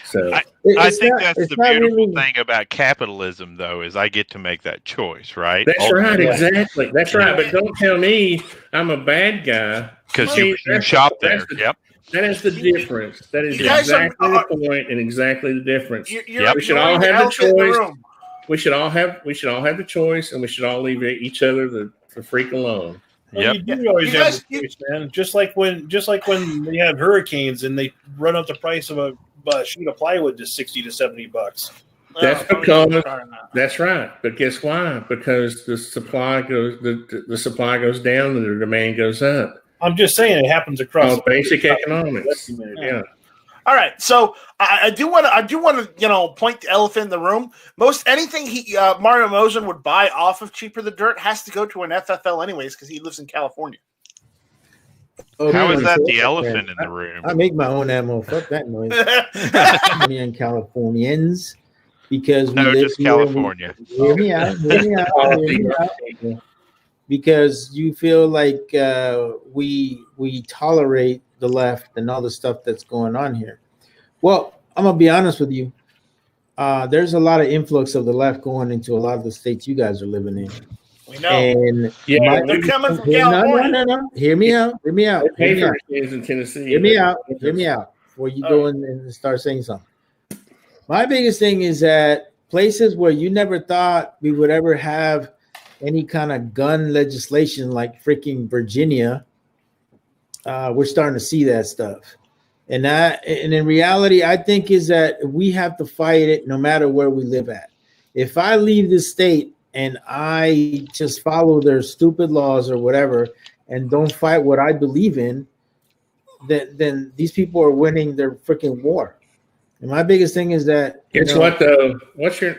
So I think that's the beautiful thing about capitalism, though, is I get to make that choice, right? That's right, exactly. That's right. But don't tell me I'm a bad guy because you shop there. Yep. That is the difference. That is exactly the point and exactly the difference. We should all have the choice. We should all have the choice, and we should all leave each other the freak alone. Well, Yep. You do always have the choice, man. Just like when they have hurricanes and they run up the price of a sheet of plywood to $60 to $70. That's because that's right. But guess why? Because the supply goes down and the demand goes up. I'm just saying it happens across basic economics. Yeah. All right, so I do want to point the elephant in the room. Most anything Mario Mosen would buy off of Cheaper the Dirt has to go to an FFL anyways because he lives in California. How is that the elephant in the room? I make my own ammo. Fuck that noise. And Californians, because we live just here, California. Hear me out. Because you feel like we tolerate the left and all the stuff that's going on here. Well, I'm gonna be honest with you. There's a lot of influx of the left going into a lot of the states you guys are living in. We know. And they're coming from California. No. Hear me out. Is in Tennessee. Hear me out. Before you go in and start saying something. My biggest thing is that places where you never thought we would ever have any kind of gun legislation, like freaking Virginia, we're starting to see that stuff. And in reality, I think is that we have to fight it no matter where we live at. If I leave this state and I just follow their stupid laws or whatever and don't fight what I believe in, then these people are winning their freaking war. And my biggest thing is that what though? What's your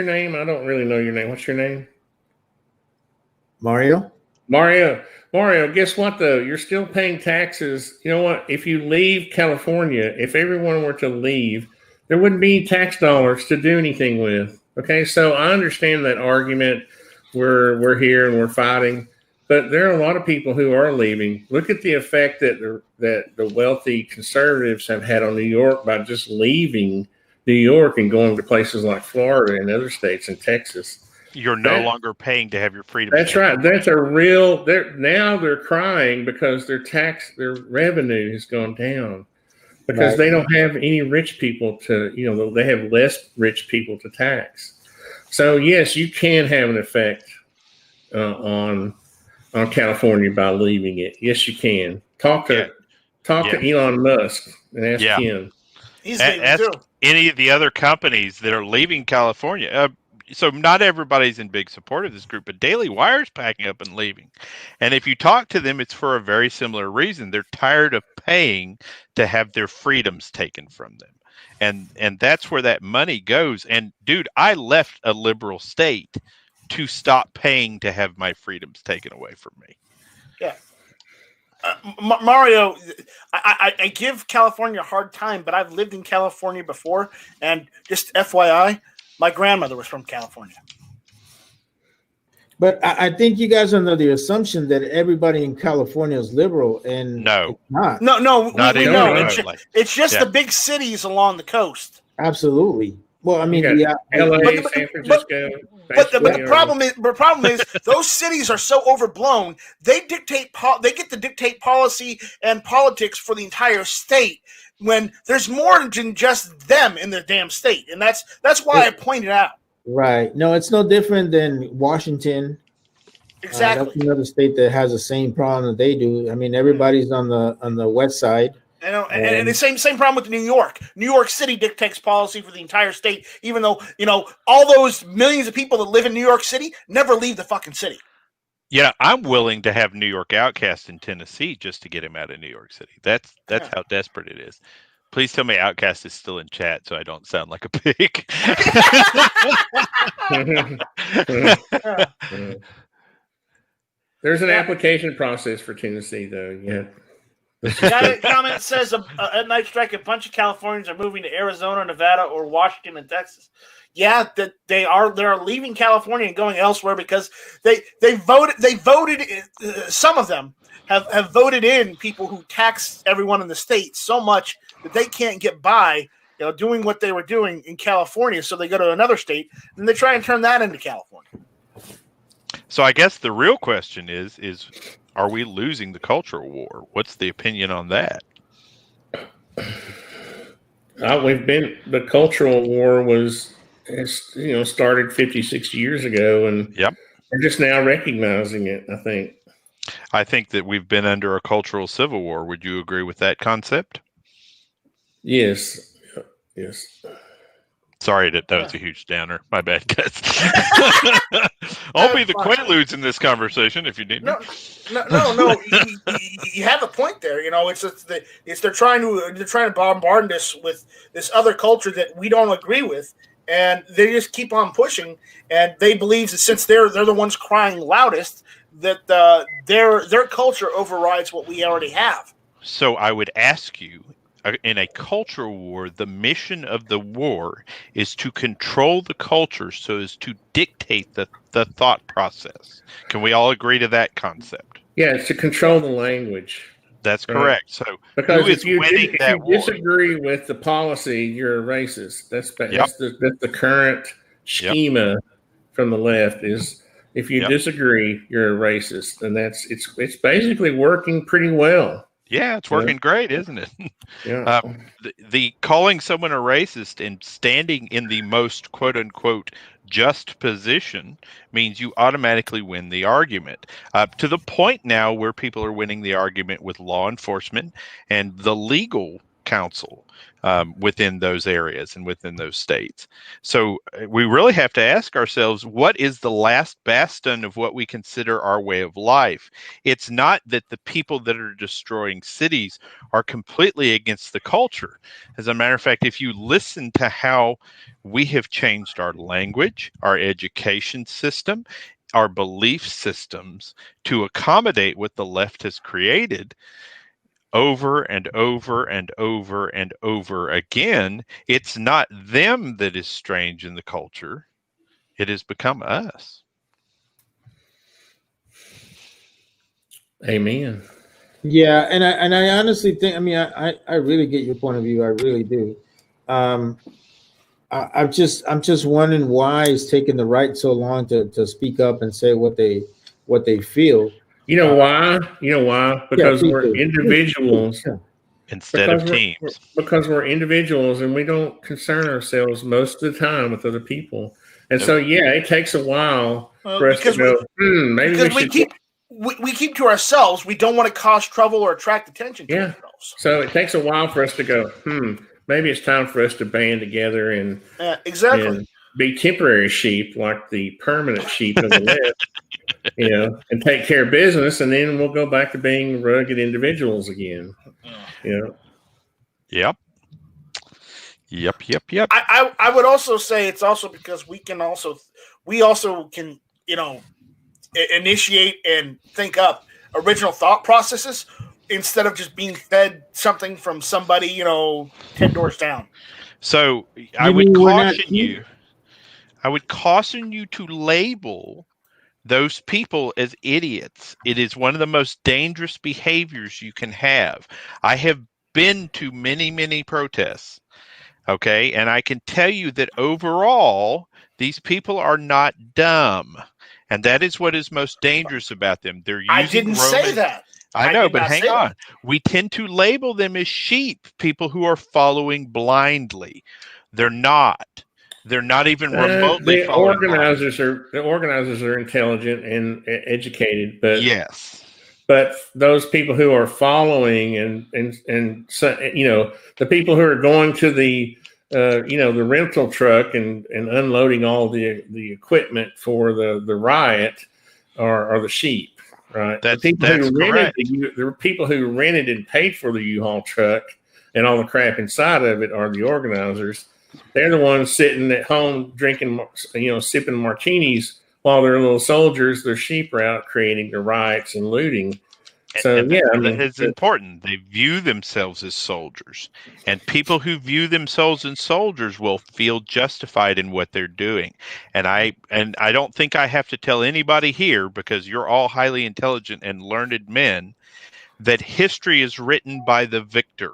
name? I don't really know your name. What's your name? Mario, guess what though? You're still paying taxes. You know what? If you leave California, if everyone were to leave, there wouldn't be tax dollars to do anything with. Okay, so I understand that argument. We're here and we're fighting, but there are a lot of people who are leaving. Look at the effect that the wealthy conservatives have had on New York by just leaving New York and going to places like Florida and other states and Texas. You're no longer paying to have your freedom. That's right. That's a real. They're crying because their revenue has gone down because they don't have any rich people to. They have less rich people to tax. So yes, you can have an effect on California by leaving it. Yes, you can. Talk to Elon Musk and ask him. He's leaving too. Any of the other companies that are leaving California. So not everybody's in big support of this group, but Daily Wire's packing up and leaving. And if you talk to them, it's for a very similar reason. They're tired of paying to have their freedoms taken from them. And that's where that money goes. And dude, I left a liberal state to stop paying to have my freedoms taken away from me. Yeah. Mario, I give California a hard time, but I've lived in California before. And just FYI, my grandmother was from California. But I think you guys are under the assumption that everybody in California is liberal, and no, it's not. No, not we know. It's just the big cities along the coast. Absolutely. Well, I mean, LA, San Francisco. But the problem is those cities are so overblown. They get to dictate policy and politics for the entire state when there's more than just them in the damn state, and that's why I pointed out. Right. No, it's no different than Washington. Exactly. That's another state that has the same problem that they do. I mean, everybody's on the west side. And the same problem with New York. New York City dictates policy for the entire state, even though, all those millions of people that live in New York City never leave the fucking city. Yeah, I'm willing to have New York Outcast in Tennessee just to get him out of New York City. That's how desperate it is. Please tell me Outcast is still in chat so I don't sound like a pig. There's an application process for Tennessee, though. Yeah. The comment says at Night Strike, a bunch of Californians are moving to Arizona, Nevada, or Washington and Texas. Yeah, that they're leaving California and going elsewhere because they voted. Some of them have voted in people who tax everyone in the state so much that they can't get by, doing what they were doing in California. So they go to another state and they try and turn that into California. So I guess the real question is are we losing the cultural war? What's the opinion on that? The cultural war started 50, 60 years ago, and we're just now recognizing it, I think. I think that we've been under a cultural civil war. Would you agree with that concept? Yes. Yes. Sorry, that was a huge downer. My bad, guys. I'll be the Quaaludes in this conversation if you need me. No. You have a point there. You know, it's they're trying to bombard us with this other culture that we don't agree with, and they just keep on pushing. And they believe that since they're the ones crying loudest, that their culture overrides what we already have. So I would ask you, in a cultural war, the mission of the war is to control the culture so as to dictate the thought process. Can we all agree to that concept? Yeah, it's to control the language. That's correct. So because who is winning that war? If you disagree with the policy, you're a racist. That's the current schema from the left is if you disagree, you're a racist. And it's basically working pretty well. Yeah, it's working great, isn't it? Yeah. The calling someone a racist and standing in the most quote unquote just position means you automatically win the argument. To the point now where people are winning the argument with law enforcement and the legal counsel within those areas and within those states. So we really have to ask ourselves, what is the last bastion of what we consider our way of life? It's not that the people that are destroying cities are completely against the culture. As a matter of fact, if you listen to how we have changed our language, our education system, our belief systems to accommodate what the left has created, over and over and over and over again, it's not them that is strange in the culture. It has become us. Amen. Yeah, and I honestly think, I mean, I really get your point of view. I really do. I'm just wondering why it's taking the right so long to speak up and say what they feel. You know why? Because we're individuals instead of teams. Because we're individuals and we don't concern ourselves most of the time with other people. And so, it takes a while for us to go, maybe we keep to ourselves. We don't want to cause trouble or attract attention to ourselves. So it takes a while for us to go, maybe it's time for us to band together and and be temporary sheep like the permanent sheep of the left. And take care of business, and then we'll go back to being rugged individuals again. Yep. I would also say it's also because we also can initiate and think up original thought processes instead of just being fed something from somebody 10 doors down. So I would caution you to label those people as idiots. It is one of the most dangerous behaviors you can have. I have been to many, many protests, okay? And I can tell you that overall, these people are not dumb. And that is what is most dangerous about them. They're using I didn't say that. I know, but hang on. We tend to label them as sheep, people who are following blindly. They're not. They're not even remotely following. The organizers are intelligent and educated, but yes. But those people who are following and the people who are going to the the rental truck and unloading all the equipment for the riot are the sheep, right? That's correct. The people who rented and paid for the U-Haul truck and all the crap inside of it are the organizers. They're the ones sitting at home drinking, sipping martinis while their little soldiers, their sheep are out creating the riots and looting. So, it's important. They view themselves as soldiers, and people who view themselves as soldiers will feel justified in what they're doing. And I don't think I have to tell anybody here, because you're all highly intelligent and learned men, that history is written by the victor.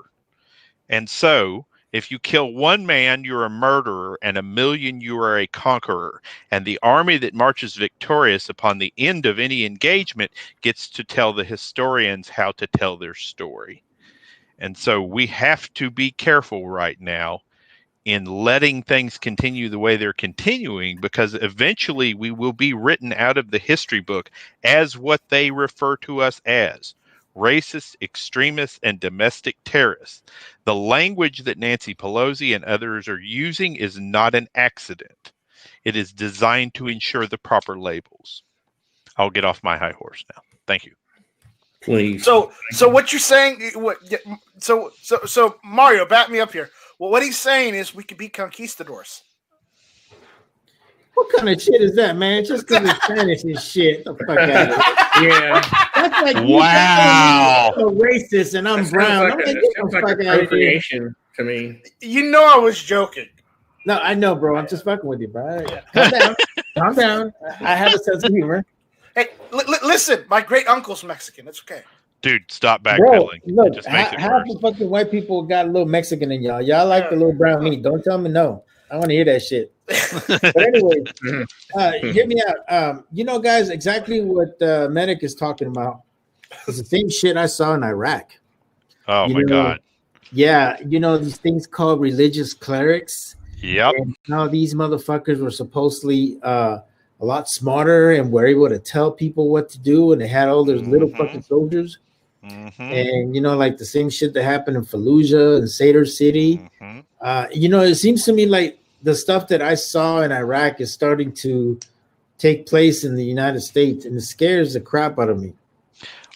And so, if you kill one man, you're a murderer, and 1,000,000, you are a conqueror. And the army that marches victorious upon the end of any engagement gets to tell the historians how to tell their story. And so we have to be careful right now in letting things continue the way they're continuing, because eventually we will be written out of the history book as what they refer to us as, racists, extremists, and domestic terrorists. The language that Nancy Pelosi and others are using is not an accident. It is designed to ensure the proper labels. I'll get off my high horse now. Thank you. Please. So what you're saying? So Mario, back me up here. Well, what he's saying is we could be conquistadors. What kind of shit is that, man? Just because it's Spanish and shit. The fuck out of here. Yeah. That's like Wow. you a racist and I'm brown. I'm like, get the fuck out of here. Appropriation to me. You know I was joking. No, I know, bro. I'm just fucking with you, bro. Calm down. Calm down. I have a sense of humor. Hey, listen, my great uncle's Mexican. It's okay. Dude, stop Bro, backpedaling. look, It just makes it half worse. the fucking white people got a little Mexican in y'all. Y'all like the little brown meat. Don't tell me no. I want to hear that shit. But anyway, hear me out. You know, guys, exactly what Medic is talking about is the same shit I saw in Iraq. Oh, You my know, God. Yeah, you know, these things called religious clerics. Yep. And how these motherfuckers were supposedly a lot smarter and were able to tell people what to do, and they had all those little fucking soldiers. And you know, like the same shit that happened in Fallujah and Sadr City. You know, it seems to me like the stuff that I saw in Iraq is starting to take place in the United States, and it scares the crap out of me.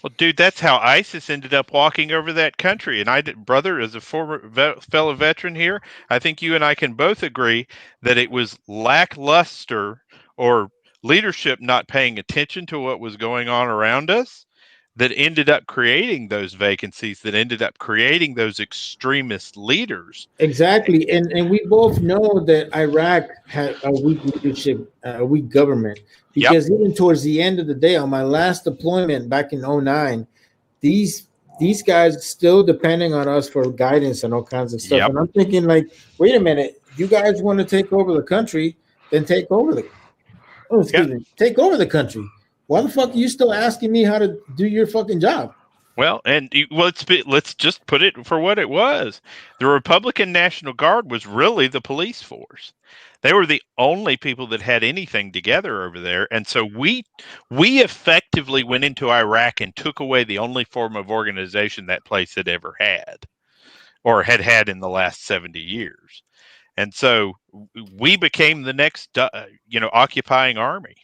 Well, dude, that's how ISIS ended up walking over that country. And I did, brother, as a former fellow veteran here, I think you and I can both agree that it was lackluster or leadership not paying attention to what was going on around us that ended up creating those vacancies, that ended up creating those extremist leaders. Exactly. And we both know that Iraq had a weak leadership, a weak government, because even towards the end of the day, on my last deployment back in 2009, these guys still depending on us for guidance and all kinds of stuff. And I'm thinking, like, wait a minute, you guys want to take over the country, then take over take over the country. Why the fuck are you still asking me how to do your fucking job? Well, and let's just put it for what it was. The Republican National Guard was really the police force. They were the only people that had anything together over there. And so we effectively went into Iraq and took away the only form of organization that place had ever had or had in the last 70 years. And so we became the next, occupying army.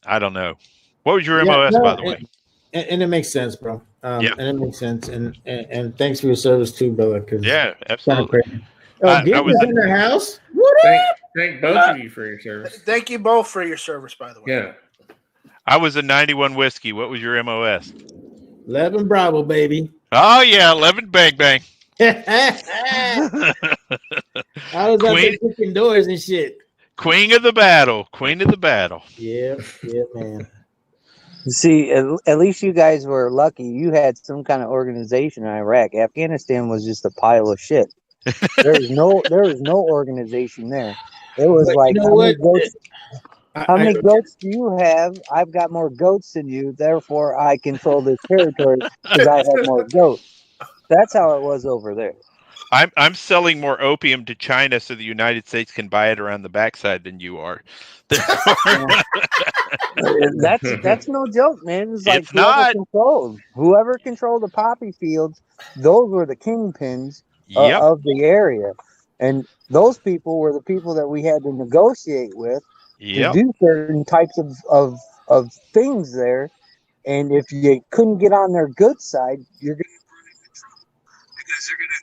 I don't know. What was your MOS, by the way? And it makes sense, bro. And it makes sense. And thanks for your service too, brother. Yeah, absolutely. I was in the house. Thank both of you for your service. Thank you both for your service, by the way. Yeah. I was a 91 whiskey. What was your MOS? 11 Bravo, baby. Oh, yeah, 11 Bang Bang. I was out there kicking doors and shit. Queen of the battle. Yeah, man. See, at least you guys were lucky. You had some kind of organization in Iraq. Afghanistan was just a pile of shit. There was no organization there. It was like, you know, how many goats do you have? I've got more goats than you, therefore I control this territory because I have more goats. That's how it was over there. I'm selling more opium to China so the United States can buy it around the backside than you are. That's no joke, man. It's like it's whoever controlled the poppy fields, those were the kingpins of the area. And those people were the people that we had to negotiate with to do certain types of things there. And if you couldn't get on their good side, you're going to run into trouble because they're going to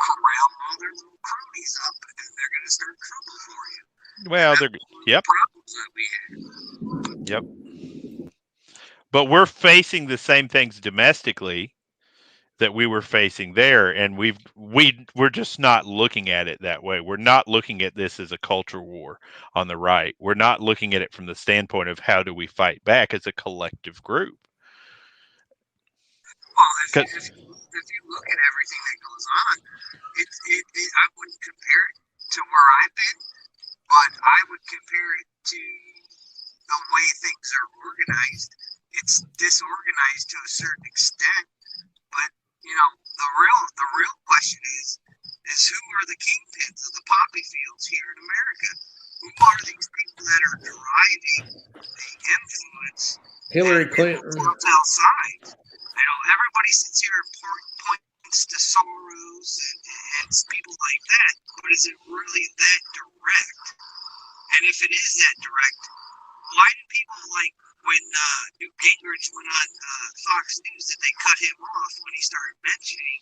corral all their little cronies up and they're going to start trouble for you. Well, but we're facing the same things domestically that we were facing there, and we're just not looking at it that way. We're not looking at this as a culture war on the right. We're not looking at it from the standpoint of how do we fight back as a collective group. Well, if you look at everything that goes on, I wouldn't compare it to where I've been, but I would compare it to the way things are organized. It's disorganized to a certain extent, but you know, the real question is who are the kingpins of the poppy fields here in America? Who are these people that are driving the influence Hillary Clinton. What's outside? You know, everybody sits here and points to Soros and people like that, but is it really that direct? And if it is that direct, why do people like when Newt Gingrich went on Fox News that they cut him off when he started mentioning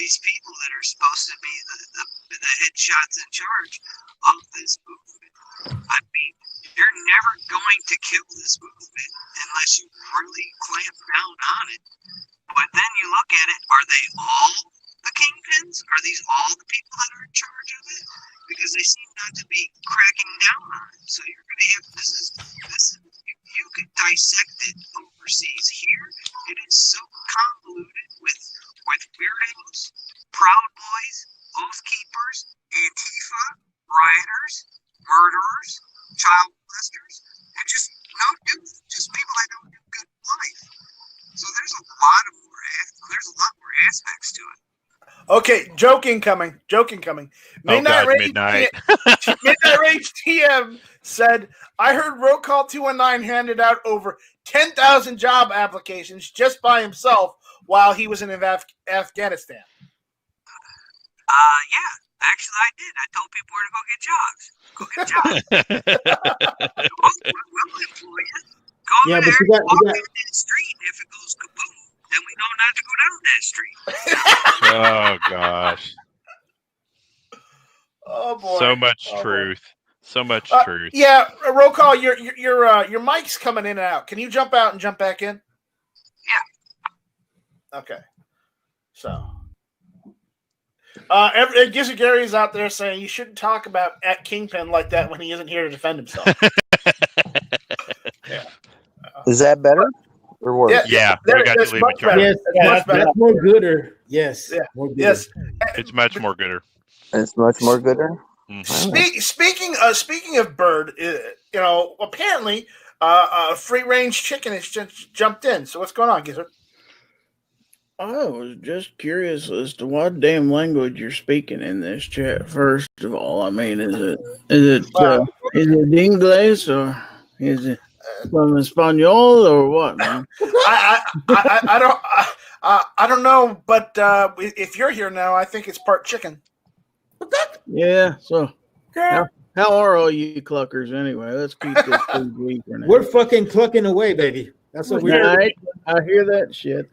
these people that are supposed to be the headshots in charge of this movement? I mean, you're never going to kill this movement unless you really clamp down on it. But then you look at it, are they all the kingpins? Are these all the people that are in charge of it? Because they seem not to be cracking down on it. So you're going to have you could dissect it overseas. Here, it is so convoluted with weirdos, Proud Boys, Oath Keepers, Antifa, rioters, murderers, child molesters, and just people that don't do good in life. So there's a lot more aspects to it. Okay, joking coming. Midnight Rage TM said, I heard Roll Call 219 handed out over 10,000 job applications just by himself while he was in Afghanistan. Yeah, actually I did. I told people where to go get jobs. We'll employ you. Go there, walk in that street, and if it goes kaboom, then we know not to go down that street. Oh gosh. Oh boy. So much truth. So much truth. Yeah, Roll Call, your mic's coming in and out. Can you jump out and jump back in? Yeah. Okay. So Gizzard Gary's out there saying you shouldn't talk about at Kingpin like that when he isn't here to defend himself. Yeah. Is that better or worse? Yeah, we got to leave it. Yes, that's more gooder. Yes, yeah. More gooder. Yes, it's much more gooder. It's much more gooder. Mm-hmm. Speaking of Bird, apparently, free range chicken has just jumped in. So what's going on, Gizzard? I was just curious as to what damn language you're speaking in this chat. First of all, I mean, is it English or is it from Espanol or what, man? I don't know, but if you're here now, I think it's part chicken. Yeah. So, how are all you cluckers anyway? Let's keep this food week for now. We're fucking clucking away, baby. That's what we're doing. I hear that shit.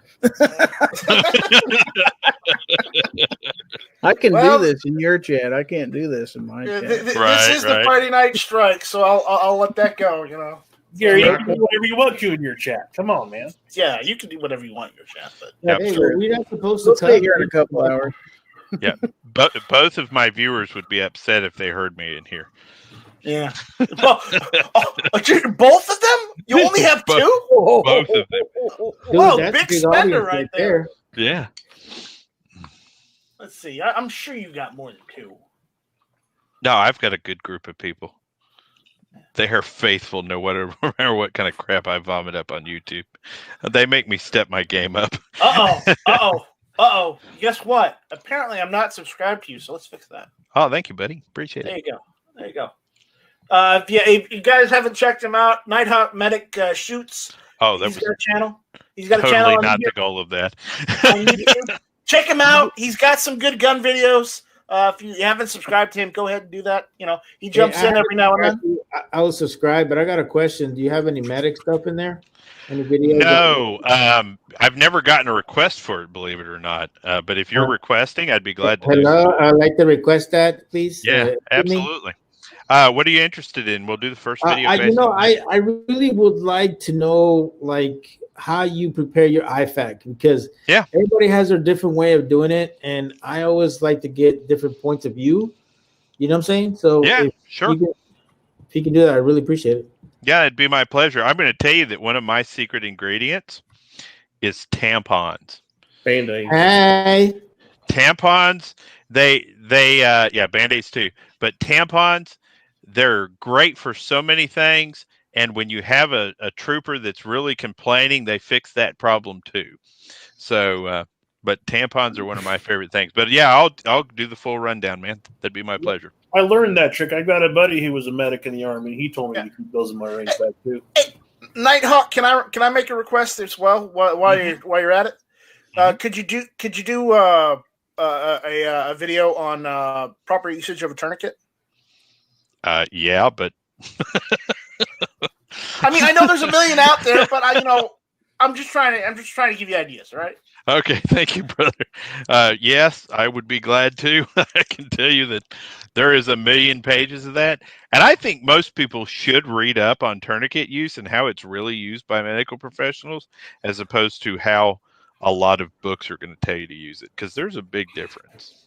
I can do this in your chat. I can't do this in my chat. This is the Friday Night Strike, so I'll let that go. Gary, you can do whatever you want to in your chat. Come on, man. Yeah, you can do whatever you want in your chat. But we're not supposed to stay here in a couple hours. Yeah, but both of my viewers would be upset if they heard me in here. Yeah. Well, both of them? You only have two? Both of them. Well, big spender right there. Yeah. Let's see. I'm sure you got more than two. No, I've got a good group of people. They are faithful no matter what kind of crap I vomit up on YouTube. They make me step my game up. Uh-oh. Guess what? Apparently I'm not subscribed to you, so let's fix that. Oh, thank you, buddy. Appreciate it. There you go. If you guys haven't checked him out, Nighthawk Medic shoots. Oh, He's got a channel. He's got totally a channel. Not the goal of that. Check him out. He's got some good gun videos. If you haven't subscribed to him, go ahead and do that. He jumps in every now and then. I will subscribe, but I got a question. Do you have any medic stuff in there? Any videos? No, I've never gotten a request for it, believe it or not. But if you're requesting, I'd be glad to. Hello, I'd like to request that, please. Yeah, absolutely. What are you interested in? We'll do the first video. I really would like to know how you prepare your IFAC, because everybody has their different way of doing it, and I always like to get different points of view. You know what I'm saying? So sure. If you can do that, I really appreciate it. Yeah, it'd be my pleasure. I'm going to tell you that one of my secret ingredients is tampons. Band-Aids. Hey. Tampons, Band-Aids too. But tampons, they're great for so many things. And when you have a trooper that's really complaining, they fix that problem too. So, but tampons are one of my favorite things. But yeah, I'll do the full rundown, man. That'd be my pleasure. I learned that trick. I got a buddy who was a medic in the Army. He told me to keep those in my range bag too. Nighthawk, can I make a request as well while you're at it? Could you do a video on proper usage of a tourniquet? Yeah, but I mean, I know there's a million out there, but I'm just trying to give you ideas, all right? Okay, thank you, brother. Yes, I would be glad to. I can tell you that there is a million pages of that. And I think most people should read up on tourniquet use and how it's really used by medical professionals, as opposed to how a lot of books are going to tell you to use it, because there's a big difference.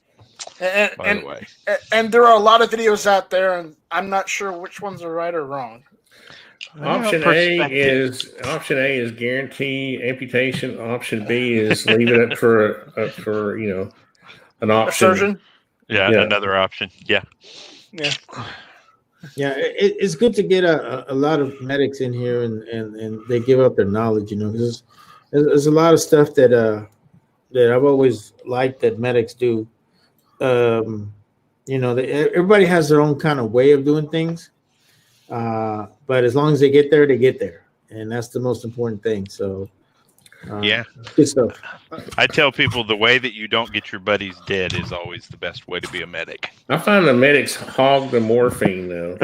By the way. And there are a lot of videos out there, and I'm not sure which ones are right or wrong. Option A is guarantee amputation. Option B is leave it up for an option. A surgeon? Yeah, another option. Yeah. It's good to get a lot of medics in here and they give up their knowledge. Because there's a lot of stuff that I've always liked that medics do. Everybody has their own kind of way of doing things. But as long as they get there, and that's the most important thing. So, good stuff. I tell people the way that you don't get your buddies dead is always the best way to be a medic. I find the medics hog the morphine, though.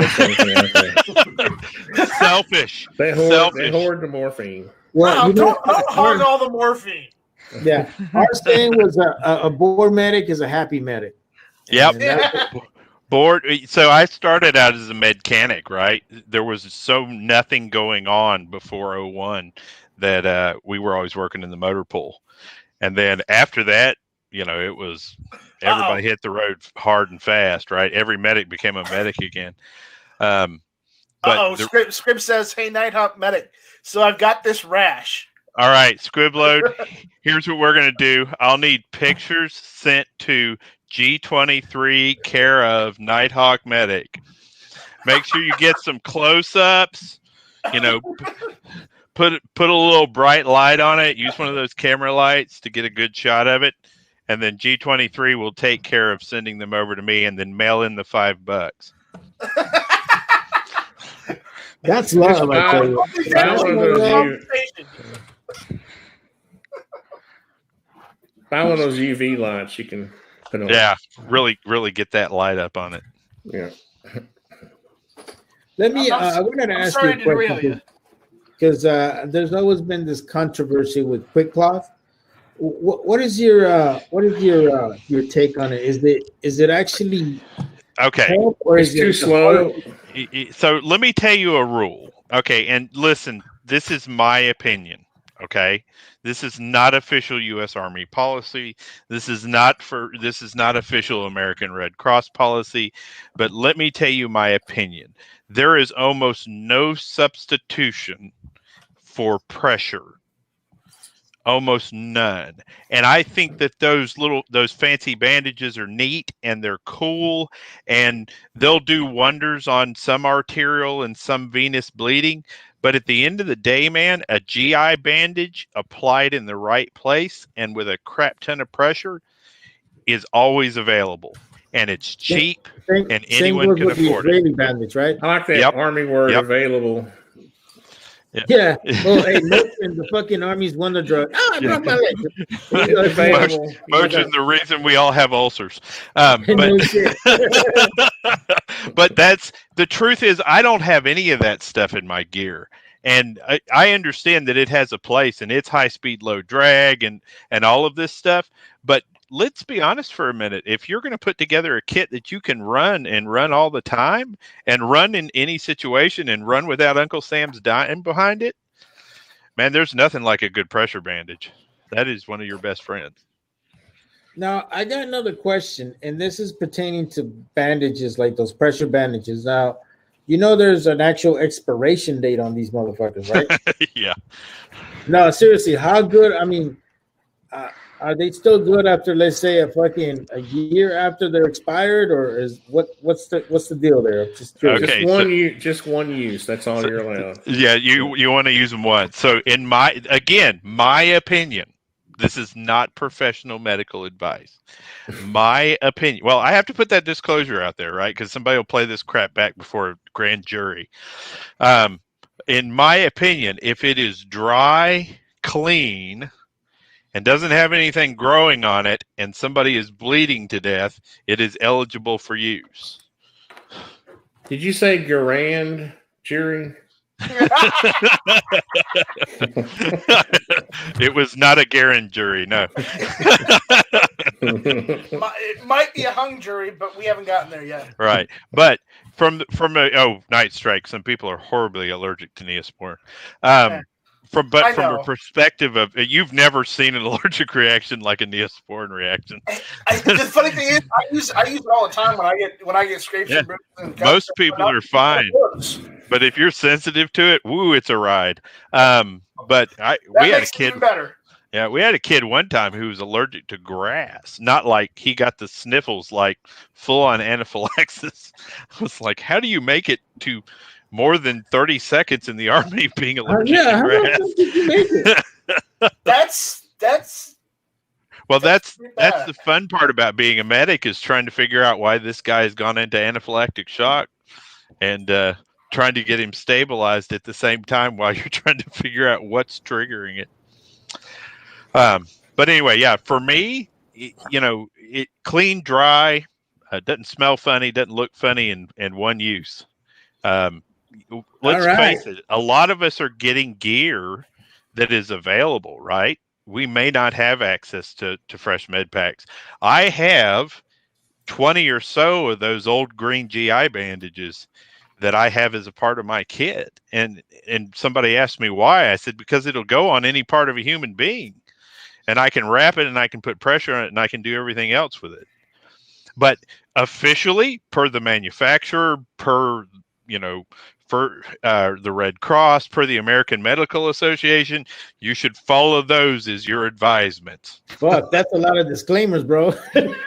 Selfish. They hoard the morphine. Well, don't hog all the morphine. Yeah, our saying was a bored medic is a happy medic. Yep. Bored. So I started out as a mechanic, right? There was nothing going on before 01 that we were always working in the motor pool. And then after that, it was everybody hit the road hard and fast, right? Every medic became a medic again. Scrib says, "Hey, Nighthawk medic, so I've got this rash." All right, Scribload, here's what we're going to do. I'll need pictures sent to G23 care of Nighthawk Medic. Make sure you get some close-ups. Put a little bright light on it. Use one of those camera lights to get a good shot of it. And then G23 will take care of sending them over to me and then mail in the $5. That's love, I tell you. Find one of those UV lights you can put on. Yeah, really, really get that light up on it. Yeah. I wanted to ask you a question because there's always been this controversy with QuickCloth. What is your take on it? Is it actually okay, or is it too slow? So let me tell you a rule. Okay, and listen, this is my opinion. Okay, this is not official U.S. Army policy. This is not official American Red Cross policy. But let me tell you my opinion. There is almost no substitution for pressure. Almost none. And I think that those fancy bandages are neat and they're cool and they'll do wonders on some arterial and some venous bleeding. But at the end of the day, man, a GI bandage applied in the right place and with a crap ton of pressure is always available. And it's cheap and anyone can afford it. Bandage, right? I like that Army word, available. Yeah. Well, hey, motion, the fucking Army's won the drug. I broke my leg. Motion, the reason we all have ulcers. But that's the truth is I don't have any of that stuff in my gear. And I understand that it has a place and it's high speed, low drag and all of this stuff. But let's be honest for a minute. If you're going to put together a kit that you can run all the time and run in any situation and run without Uncle Sam's dying behind it, man, there's nothing like a good pressure bandage. That is one of your best friends. Now, I got another question, and this is pertaining to bandages, like those pressure bandages. Now, there's an actual expiration date on these motherfuckers, right? Yeah. No, seriously, how good? I mean, are they still good after, let's say, a year after they're expired, or is what's the deal there? Just one use. That's all you're allowed. Yeah, you want to use them once. So in my opinion, this is not professional medical advice. My opinion. Well, I have to put that disclosure out there, right? Because somebody will play this crap back before a grand jury. in my opinion, if it is dry, clean, and doesn't have anything growing on it, and somebody is bleeding to death, it is eligible for use. Did you say Garand jury? It was not a Garand jury, no. It might be a hung jury, but we haven't gotten there yet. Right, but from Night Strike, some people are horribly allergic to Neosporin. From a perspective of, you've never seen an allergic reaction like a Neosporin reaction. The funny thing is, I use it all the time when I get scrapes and bruises. And most people are fine, but if you're sensitive to it, woo, it's a ride. But we had a kid. Better. Yeah, we had a kid one time who was allergic to grass. Not like he got the sniffles, like full on anaphylaxis. I was like, how do you make it to more than 30 seconds in the Army being allergic to grass? How did you make it? That's the fun part about being a medic, is trying to figure out why this guy has gone into anaphylactic shock and trying to get him stabilized at the same time while you're trying to figure out what's triggering it. But anyway, yeah, for me, it clean, dry, doesn't smell funny, doesn't look funny, and one use. Let's face it, a lot of us are getting gear that is available, right? We may not have access to fresh med packs. I have 20 or so of those old green GI bandages that I have as a part of my kit. And somebody asked me why. I said, because it'll go on any part of a human being. And I can wrap it, and I can put pressure on it, and I can do everything else with it. But officially, per the manufacturer, per the Red Cross, per the American Medical Association, you should follow those as your advisements. Fuck, that's a lot of disclaimers, bro.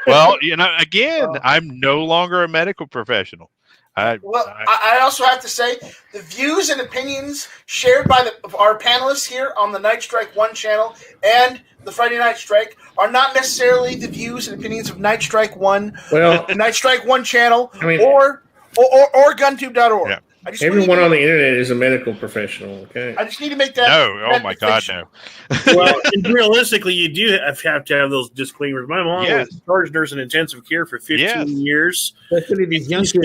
Well, again, I'm no longer a medical professional. I also have to say, the views and opinions shared by our panelists here on the Night Strike 1 channel and the Friday Night Strike are not necessarily the views and opinions of Night Strike 1, the Night Strike 1 channel, or GunTube.org. Yeah. Everyone on the internet is a medical professional, okay? I just need to make that. No, oh my God, no. Well, realistically, you do have to have those disclaimers. My mom was a charge nurse in intensive care for 15 years. Especially these young she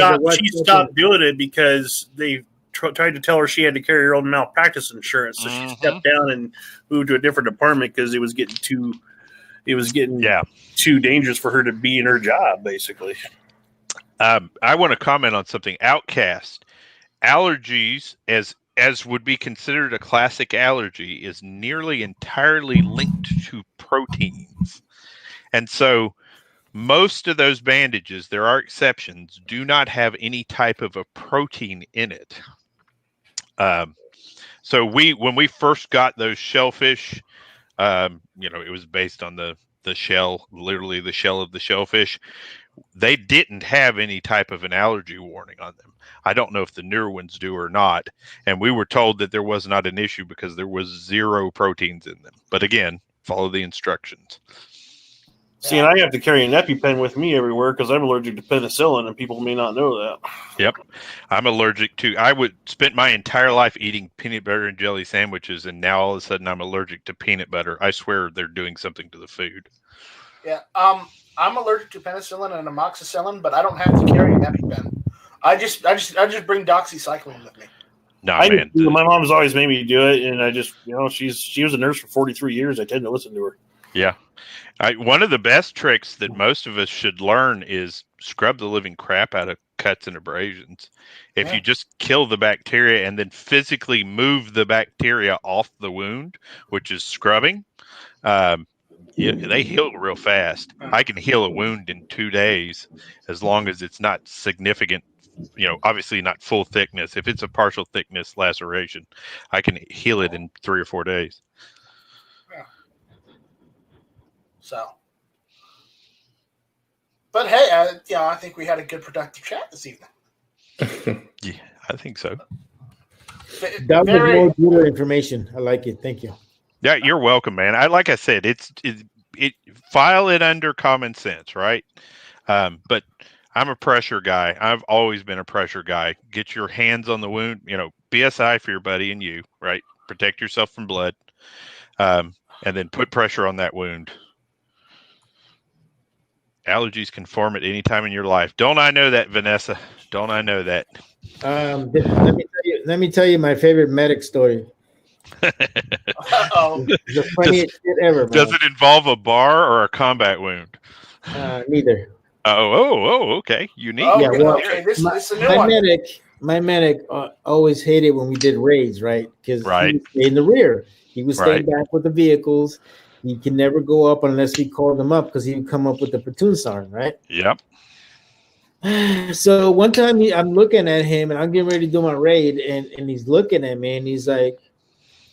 stopped doing it because they tried to tell her she had to carry her own malpractice insurance. So she stepped down and moved to a different department because it was getting too dangerous for her to be in her job, basically. I want to comment on something. Outcast. Allergies, as would be considered a classic allergy, is nearly entirely linked to proteins. And so most of those bandages, there are exceptions, do not have any type of a protein in it. So when we first got those shellfish, it was based on the shell, literally the shell of the shellfish. They didn't have any type of an allergy warning on them. I don't know if the newer ones do or not. And we were told that there was not an issue because there was 0 proteins in them. But again, follow the instructions. See, and I have to carry an EpiPen with me everywhere because I'm allergic to penicillin, and people may not know that. Yep. I'm allergic to, I would spend my entire life eating peanut butter and jelly sandwiches, and now all of a sudden I'm allergic to peanut butter. I swear they're doing something to the food. Yeah. I'm allergic to penicillin and amoxicillin, but I don't have to carry an EpiPen. I just bring doxycycline with me. No, man. My mom's always made me do it, and I just, she was a nurse for 43 years. I tend to listen to her. Yeah. One of the best tricks that most of us should learn is scrub the living crap out of cuts and abrasions. If you just kill the bacteria and then physically move the bacteria off the wound, which is scrubbing, they heal real fast. I can heal a wound in 2 days as long as it's not significant, obviously not full thickness. If it's a partial thickness laceration, I can heal it in 3 or 4 days. Yeah. So, but hey, I think we had a good productive chat this evening. Yeah, I think so. That was more good information. I like it. Thank you. Yeah, you're welcome, man. Like I said, it file it under common sense, right? But I'm a pressure guy. I've always been a pressure guy. Get your hands on the wound, BSI for your buddy and you, right? Protect yourself from blood, and then put pressure on that wound. Allergies can form at any time in your life. Don't I know that, Vanessa? Don't I know that? Let me tell you my favorite medic story. The funniest shit ever. Does it involve a bar or a combat wound? Neither. Okay. Unique. Yeah, well, my medic always hated when we did raids, right? Because he would stay in the rear. He would stay back with the vehicles. He can never go up unless we called him up because he would come up with the platoon sergeant, right? Yep. So one time I'm looking at him and I'm getting ready to do my raid, and he's looking at me and he's like,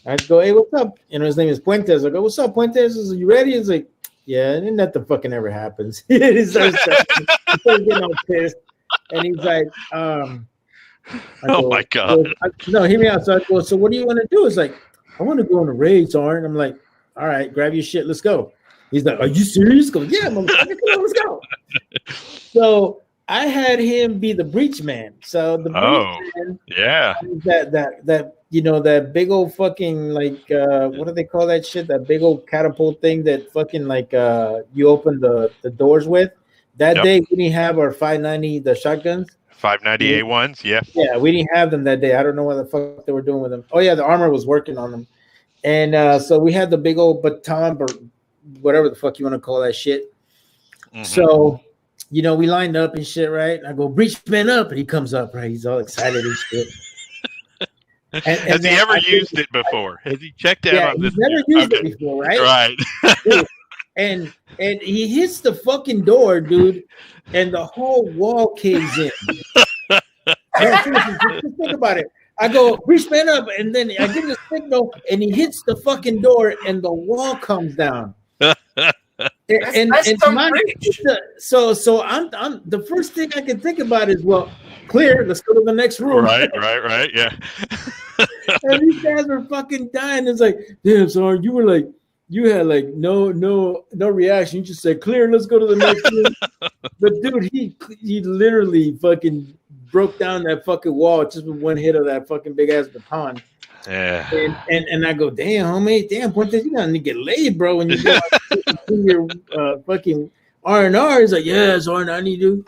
I go, hey, what's up? You know, his name is Puentes. I go, what's up, Puentes? Are you ready? He's like, yeah, and nothing fucking ever happens. He starts getting all pissed. And he's like, go, oh my God. No, hear me out. So I go, so what do you want to do? It's like, I want to go on a raid, Sergeant. I'm like, all right, grab your shit, let's go. He's like, are you serious? Go, yeah, motherfucker, come on, let's go. So I had him be the breach man. So the breach man, yeah, that you know, that big old fucking like what do they call that shit? That big old catapult thing that fucking like you open the doors with. That day we didn't have our 590 the shotguns. 590 A1s, yeah. Yeah, we didn't have them that day. I don't know what the fuck they were doing with them. Oh yeah, the armor was working on them. And so we had the big old baton or whatever the fuck you want to call that shit. Mm-hmm. So, you know, we lined up and shit, right? I go, breach man up, and he comes up, right? He's all excited and shit. Has he ever used it before? Has he checked out on this? He's never used it before, right? Right. Dude, and he hits the fucking door, dude, and the whole wall caves in. Man, seriously, just think about it. I go, breach man up, and then I give him the signal, and he hits the fucking door, and the wall comes down. So I'm the first thing I can think about is, well, clear, let's go to the next room. Right, yeah. And these guys were fucking dying. It's like, damn, sorry, you had like no reaction. You just said clear, let's go to the next room. But dude, he literally fucking broke down that fucking wall just with one hit of that fucking big ass baton. Yeah. And I go, damn, homie, damn, Puentes, you gotta get laid, bro. When you go to your fucking R&R, he's like, yeah, it's R&R, dude.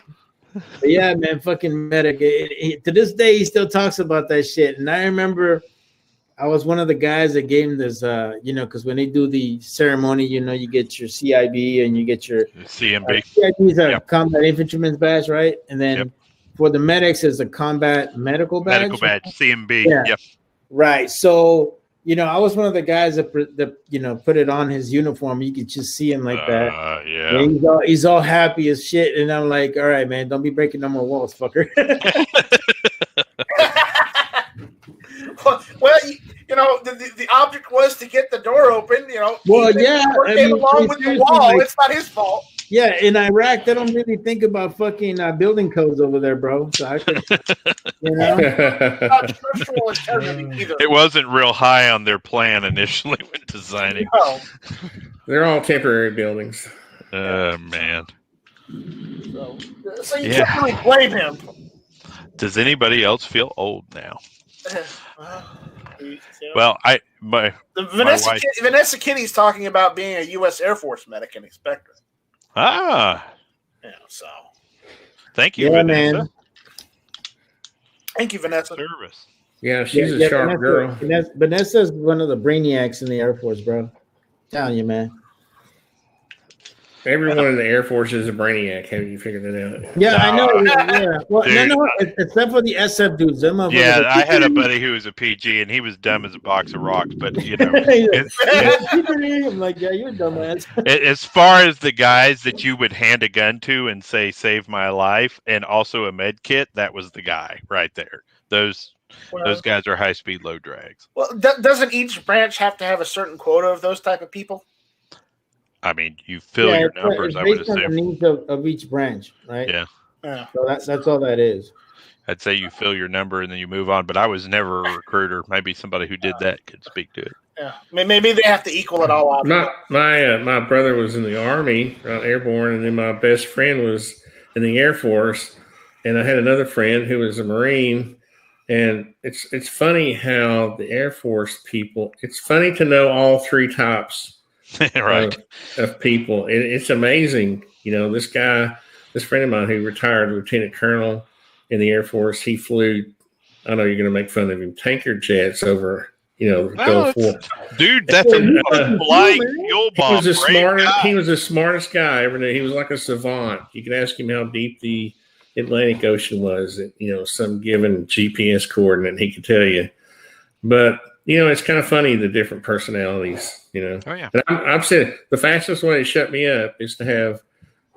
But yeah, man, fucking medic. To this day, he still talks about that shit. And I remember I was one of the guys that gave him this, you know, because when they do the ceremony, you know, you get your CIB and you get your CMB. CIB is a combat infantryman's badge, right? And then for the medics is a combat medical badge. Medical badge, CMB. Yeah. Yep. Right. So, you know, I was one of the guys that you know, put it on his uniform. You could just see him like that. Yeah. And he's all happy as shit. And I'm like, all right, man, don't be breaking no more walls, fucker. Well, you know, the object was to get the door open, you know. Well, yeah. Came along with the wall. Like, it's not his fault. Yeah, in Iraq, they don't really think about fucking building codes over there, bro. So I could, you know. Not structural integrity either. It wasn't real high on their plan initially when designing. No. They're all temporary buildings. Man. So you can't really blame him. Does anybody else feel old now? Well, Vanessa Kinney's talking about being a U.S. Air Force medic and inspector. Yeah, so thank you, Vanessa. Man. Thank you, Vanessa. Service. Yeah, she's a sharp girl. Vanessa's one of the brainiacs in the Air Force, bro. Telling you, man. Everyone in the Air Force is a brainiac. Have you figured that out? Yeah, I know. Yeah. Well, no, except for the SF dudes. Yeah, I had a buddy who was a PG, and he was dumb as a box of rocks. But you know, I'm like, yeah, you're a dumbass. As far as the guys that you would hand a gun to and say "save my life" and also a med kit, that was the guy right there. Those guys are high speed, low drags. Well, doesn't each branch have to have a certain quota of those type of people? I mean, you fill your numbers. I would assume the needs of each branch, right? Yeah. So that's all that is. I'd say you fill your number and then you move on. But I was never a recruiter. Maybe somebody who did that could speak to it. Yeah, maybe they have to equal it all out. My brother was in the Army, airborne, and then my best friend was in the Air Force, and I had another friend who was a Marine, And it's funny how the Air Force people. It's funny to know all three types right. of people. It's amazing. This guy, this friend of mine who retired lieutenant colonel in the Air Force, he flew. I know you're going to make fun of him. Tanker jets over. Gulf War. Dude, that's a flying fuel bomb. He was the smartest guy I ever knew. He was like a savant. You could ask him how deep the Atlantic Ocean was at, some given GPS coordinate, and he could tell you. But, it's kind of funny, the different personalities, Oh, yeah. And I've said the fastest way to shut me up is to have,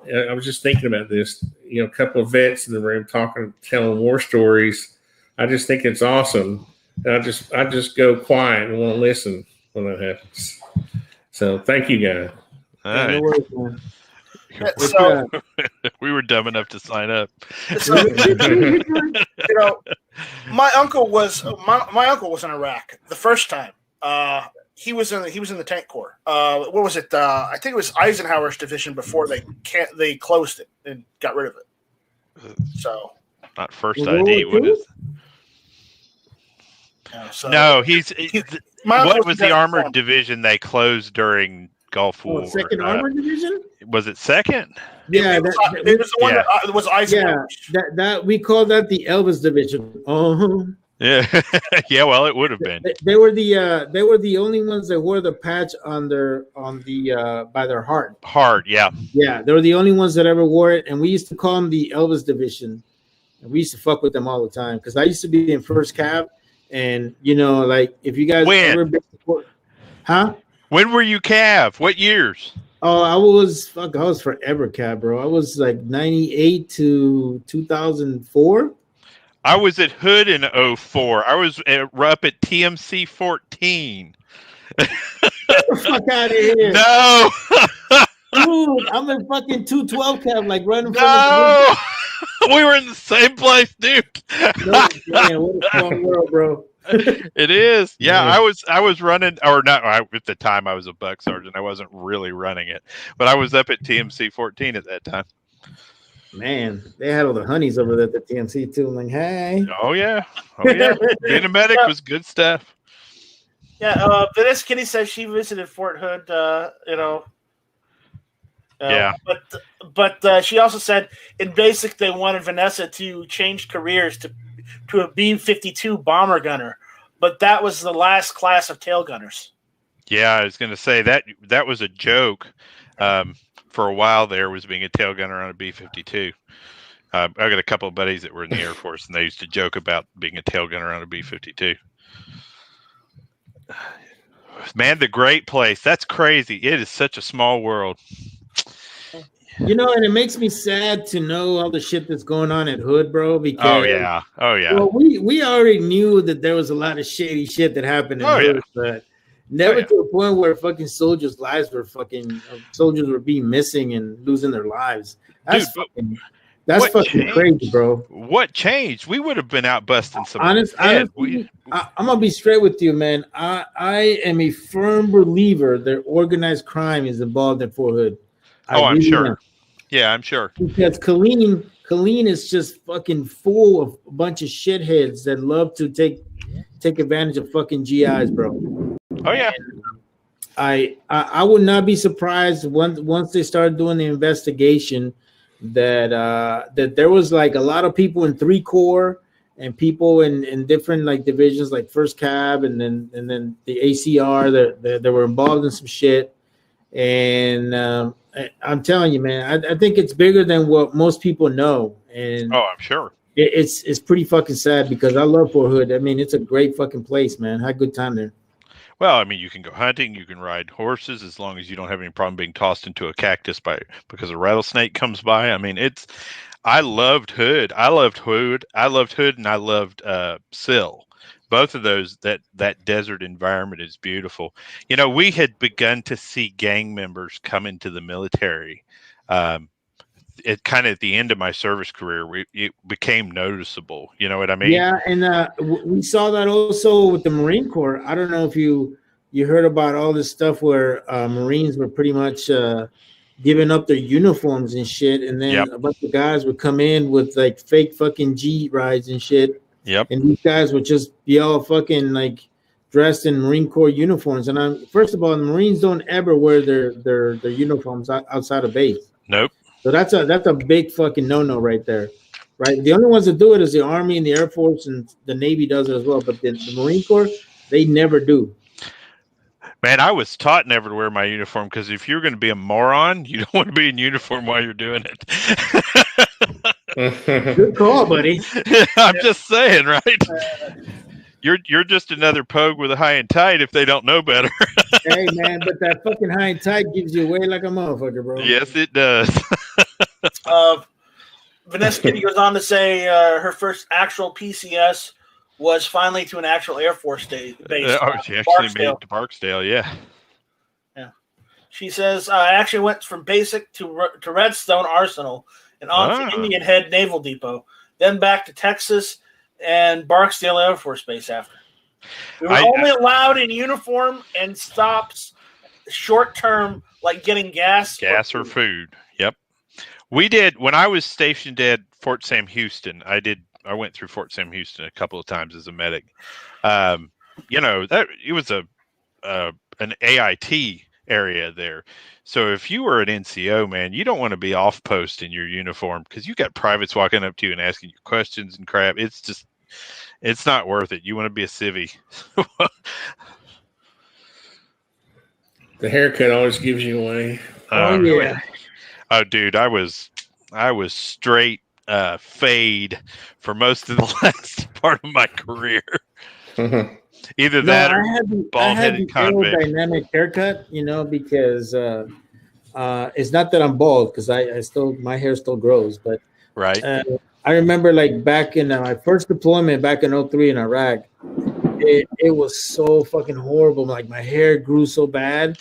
I was just thinking about this, a couple of vets in the room telling war stories. I just think it's awesome. And I just go quiet and won't listen when that happens. So thank you, guys. All right. No worries, man. So, we were dumb enough to sign up. So, my uncle was in Iraq the first time. He was in the tank corps. What was it? I think it was Eisenhower's division before they closed it and got rid of it. So not first ID. What is? No, what was the armored division they closed during Gulf War? Second Armored Division? Was it second? Yeah, it was the one that was Eisenhower. Yeah, that we call that the Elvis Division. Yeah, yeah. Well, it would have been. They were the only ones that wore the patch by their heart. Heart, yeah. Yeah, they were the only ones that ever wore it, and we used to call them the Elvis Division. And we used to fuck with them all the time because I used to be in first cav. And like if you guys ever been when were you cav? What years? Oh, I was forever cav, bro. I was like 98 to 2004. I was at Hood in 04. I was up at TMC 14. Get the fuck out of here. No. Dude, I'm in fucking 212 cav, like running from the we were in the same place, dude. Man, what a small world, bro. It is. Yeah, I was running, or not. At the time, I was a buck sergeant. I wasn't really running it, but I was up at TMC 14 at that time. Man, they had all the honeys over there at the TMC too. I'm like, hey. Oh yeah. Being a medic was good stuff. Yeah. Vanessa Kitty says she visited Fort Hood. Yeah. But she also said in basic they wanted Vanessa to change careers to a B-52 bomber gunner, but that was the last class of tail gunners. Yeah, I was going to say that was a joke for a while there, was being a tail gunner on a B-52. I got a couple of buddies that were in the Air Force, and they used to joke about being a tail gunner on a B-52. Man, the great place. That's crazy. It is such a small world. And it makes me sad to know all the shit that's going on at Hood, bro. Because oh yeah. Well, we already knew that there was a lot of shady shit that happened in Hood, but never to a point where fucking soldiers' were being missing and losing their lives. That's fucking crazy, bro. What changed? We would have been out busting some. Honestly, I'm gonna be straight with you, man. I am a firm believer that organized crime is involved in Fort Hood. I'm sure. Yeah, I'm sure. Because Colleen is just fucking full of a bunch of shitheads that love to take advantage of fucking GIs, bro. Oh yeah. I would not be surprised once they started doing the investigation that there was like a lot of people in 3 Corps and people in different like divisions like First Cab and then the ACR that were involved in some shit. And I'm telling you, man, I think it's bigger than what most people know. And I'm sure it's pretty fucking sad because I love Fort Hood. I mean, it's a great fucking place, man. I had a good time there. Well, I mean, you can go hunting, you can ride horses, as long as you don't have any problem being tossed into a cactus because a rattlesnake comes by. I mean, I loved Hood. And I loved Sill. Both of those, that desert environment is beautiful. We had begun to see gang members come into the military. It kind of at the end of my service career, it became noticeable. You know what I mean? Yeah, and we saw that also with the Marine Corps. I don't know if you heard about all this stuff where Marines were pretty much giving up their uniforms and shit, and then a bunch of guys would come in with like fake fucking G rides and shit Yep. And these guys would just be all fucking like dressed in Marine Corps uniforms. And first of all, the Marines don't ever wear their uniforms outside of base. Nope. So that's a big fucking no right there, right? The only ones that do it is the Army and the Air Force, and the Navy does it as well. But the Marine Corps, they never do. Man, I was taught never to wear my uniform because if you're going to be a moron, you don't want to be in uniform while you're doing it. Good call, buddy. I'm just saying, right? You're just another pogue with a high and tight if they don't know better. Hey, man, but that fucking high and tight gives you away like a motherfucker, bro. Yes, it does. Vanessa Kitty goes on to say her first actual PCS was finally to an actual Air Force base. She actually made it to Barksdale, yeah. Yeah. She says, I actually went from basic to Redstone Arsenal and on to Indian Head Naval Depot, then back to Texas and Barksdale Air Force Base after. We were only allowed in uniform and stops short term, like getting gas. Gas or food. Yep. We did, when I was stationed at Fort Sam Houston, I went through Fort Sam Houston a couple of times as a medic. That it was an AIT area there. So if you were an NCO, man, you don't want to be off post in your uniform because you got privates walking up to you and asking you questions and crap. It's not worth it. You want to be a civvy. The haircut always gives you away. Oh yeah. Oh, dude, I was straight fade for most of the last part of my career. Either that or bald-headed convict. Aerodynamic haircut, because it's not that I'm bald because my hair still grows, but right. I remember like back in my first deployment back in 2003 in Iraq, it was so fucking horrible. Like my hair grew so bad,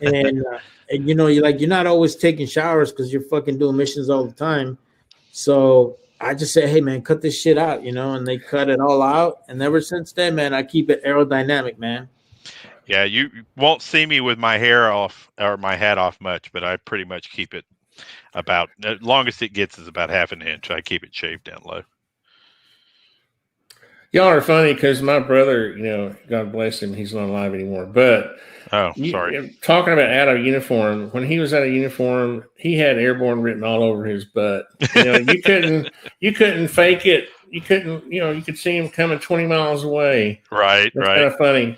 and you're not always taking showers because you're fucking doing missions all the time. So I just said, hey man, cut this shit out, and they cut it all out. And ever since then, man, I keep it aerodynamic, man. Yeah, you won't see me with my hair off or my hat off much, but I pretty much keep it about, the longest it gets is about half an inch. I keep it shaved down low. Y'all are funny because my brother, God bless him, he's not alive anymore. But sorry. Talking about out of uniform, when he was out of uniform, he had airborne written all over his butt. You couldn't fake it. You couldn't, you could see him coming 20 miles away. Right, That's right. kind of funny.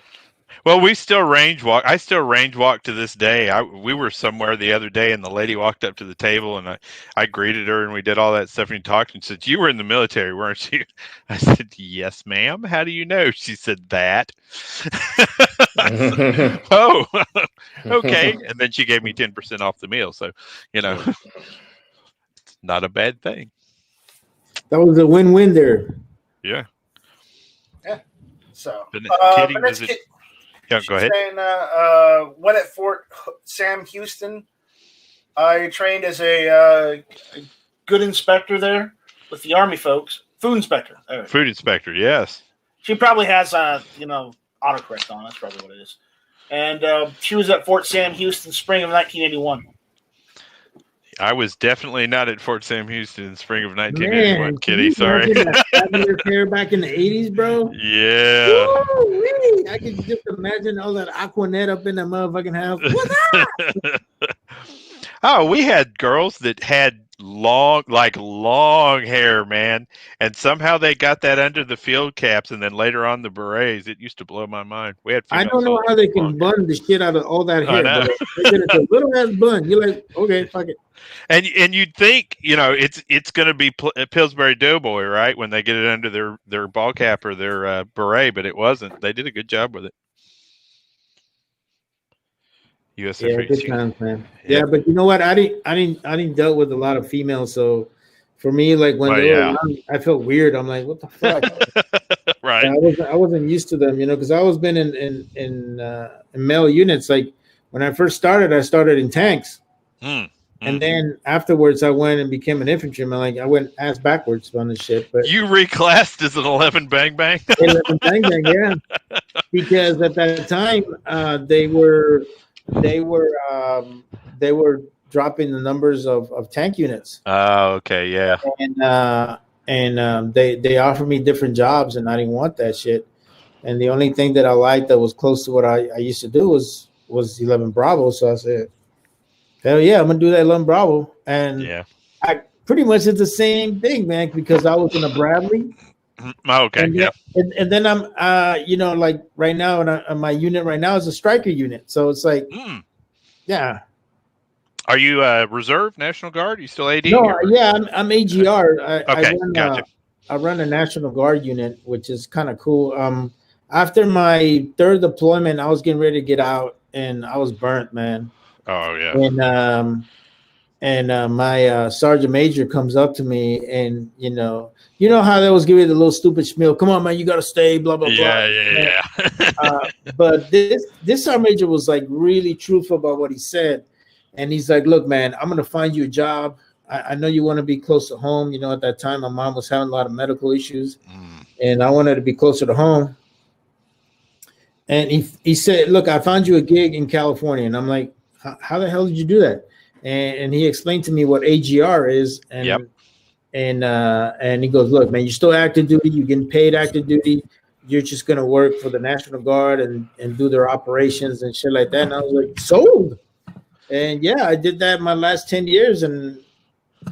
Well, we still range walk. I still range walk to this day. We were somewhere the other day, and the lady walked up to the table, and I greeted her, and we did all that stuff, and we talked, and said, "You were in the military, weren't you?" I said, "Yes, ma'am." "How do you know?" She said, "That." Said, "Oh, okay." And then she gave me 10% off the meal, so it's not a bad thing. That was a win-win there. Yeah. Yeah. So, yeah, go ahead. Saying, when at Fort Sam Houston, I trained as a good inspector there with the Army folks. Food inspector. Food inspector, yes. She probably has, autocorrect on. That's probably what it is. And she was at Fort Sam Houston, spring of 1981. I was definitely not at Fort Sam Houston in spring of 1981, Kitty. Sorry. Hair back in the 80s, bro. Yeah. Woo-wee. I can just imagine all that Aquanet up in that motherfucking house. What's up? Oh, we had girls that had long hair, man, and somehow they got that under the field caps, and then later on the berets. It used to blow my mind. We had. I don't know how they can bun the shit out of all that hair. They get a little ass bun. You're like, okay, fuck it. And you'd think, it's going to be Pillsbury Doughboy, right, when they get it under their ball cap or their beret, but it wasn't. They did a good job with it. Good times, man. Yeah, but you know what? I didn't dealt with a lot of females, so for me, like when they were young, I felt weird. I'm like, what the fuck? Right. I wasn't used to them, because I always been in male units. Like when I first started, I started in tanks. And then afterwards, I went and became an infantryman. Like I went ass backwards on this shit. But you reclassed as an 11 bang bang. 11 bang bang, yeah. Because at that time, they were dropping the numbers of tank units. Oh, okay, yeah. they offered me different jobs, and I didn't want that shit. And the only thing that I liked that was close to what I used to do was 11 Bravo. So I said, hell yeah, I'm gonna do that 11 Bravo. And I pretty much did the same thing, man, because I was in a Bradley. Okay, and then I'm like right now, and my unit right now is a striker unit. So it's like, yeah. Are you reserve National Guard? Are you still AD? No, yeah, I'm AGR. Gotcha. I run a National Guard unit, which is kind of cool. After my third deployment, I was getting ready to get out, and I was burnt, man. Oh yeah. And my sergeant major comes up to me, and you know how they always give you the little stupid schmeal. Come on, man, you got to stay. Blah blah blah. Yeah. But this sergeant major was like really truthful about what he said, and he's like, "Look, man, I'm gonna find you a job. I know you want to be close to home. You know, at that time, my mom was having a lot of medical issues, and I wanted to be closer to home." And he said, "Look, I found you a gig in California." And I'm like, "How the hell did you do that?" And he explained to me what AGR is. And and he goes, "Look, man, you're still active duty. You're getting paid active duty. You're just going to work for the National Guard and do their operations and shit like that." And I was like, sold. And yeah, I did that my last 10 years, and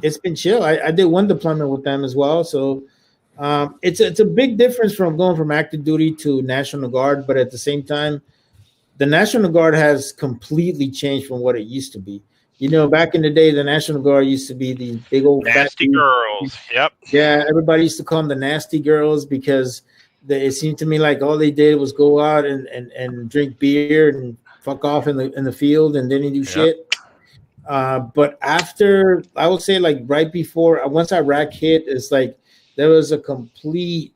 it's been chill. I did one deployment with them as well. So it's a big difference from going from active duty to National Guard, but at the same time, the National Guard has completely changed from what it used to be. You know, back in the day, the National Guard used to be these big old nasty girls. Yep. Yeah, everybody used to call them the nasty girls because it seemed to me like all they did was go out and drink beer and fuck off in the field, and didn't do shit. But after, I would say, like right before, once Iraq hit, it's like there was a complete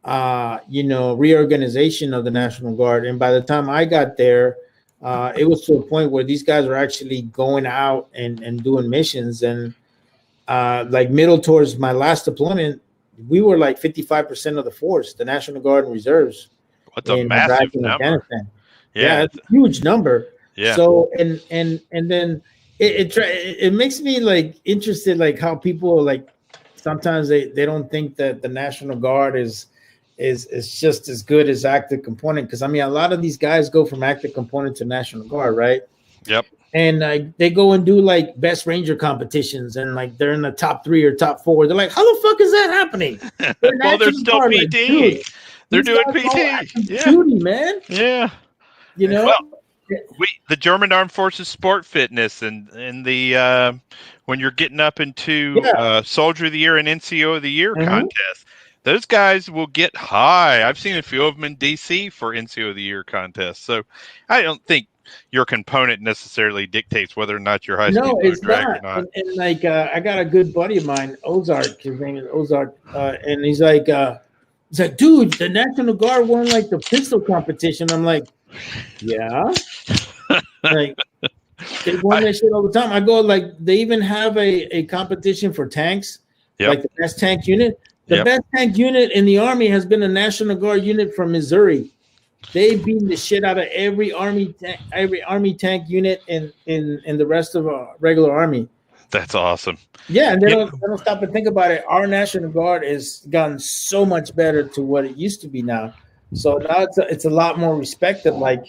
reorganization of the National Guard. And by the time I got there, it was to a point where these guys were actually going out and doing missions. And like middle towards my last deployment, we were like 55% of the force, the National Guard and reserves. What's a massive number? Afghanistan. Yeah, it's a huge number. Yeah. So and then it makes me like interested, like how people like sometimes they don't think that the National Guard is just as good as active component, because I mean a lot of these guys go from active component to National Guard, right? Yep. And they go and do like best ranger competitions, and like they're in the top 3 or top 4. They're like, how the fuck is that happening? Well, they're still Guard, PT. Like, they're doing PT. Yeah. Duty, man. Yeah. You know. Well, the German Armed Forces Sport Fitness and the when you're getting up into Soldier of the Year and NCO of the Year contest, those guys will get high. I've seen a few of them in DC for NCO of the Year contests. So I don't think your component necessarily dictates whether or not you're high speed load drag or not. And like I got a good buddy of mine, Ozark. His name is Ozark, and he's like, dude, the National Guard won like the pistol competition. I'm like, yeah. Like they won that shit all the time. I go, like, they even have a competition for tanks, like the best tank unit. The best tank unit in the Army has been a National Guard unit from Missouri. They beat the shit out of every Army tank unit in the rest of a regular Army. That's awesome. Yeah, and they don't stop and think about it. Our National Guard has gotten so much better to what it used to be now. So now it's a lot more respected. Like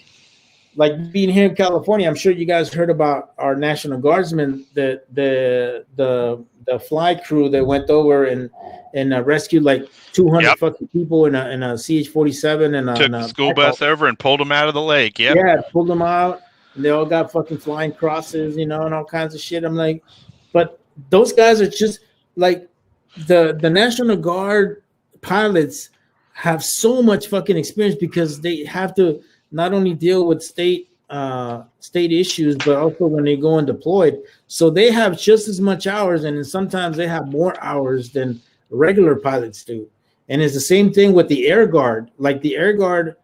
being here in California, I'm sure you guys heard about our National Guardsmen, the fly crew that went over and rescued like 200 fucking people in a CH-47 and took the school bus over and pulled them out of the lake. Yeah, pulled them out. And they all got fucking flying crosses, and all kinds of shit. I'm like, but those guys are just like the National Guard pilots have so much fucking experience because they have to not only deal with state issues, but also when they go and deployed. So they have just as much hours, and sometimes they have more hours than regular pilots do. And it's the same thing with the Air Guard. Like the Air Guard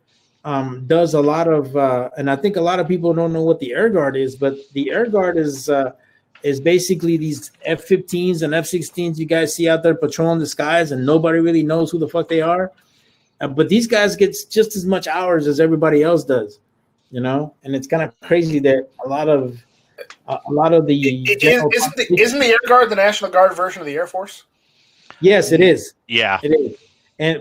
does a lot of, and I think a lot of people don't know what the Air Guard is, but the Air Guard is basically these F-15s and F-16s you guys see out there patrolling the skies, and nobody really knows who the fuck they are. But these guys get just as much hours as everybody else does, and it's kind of crazy that a lot of the isn't the Air Guard the National Guard version of the Air Force? Yes, it is. Yeah, it is.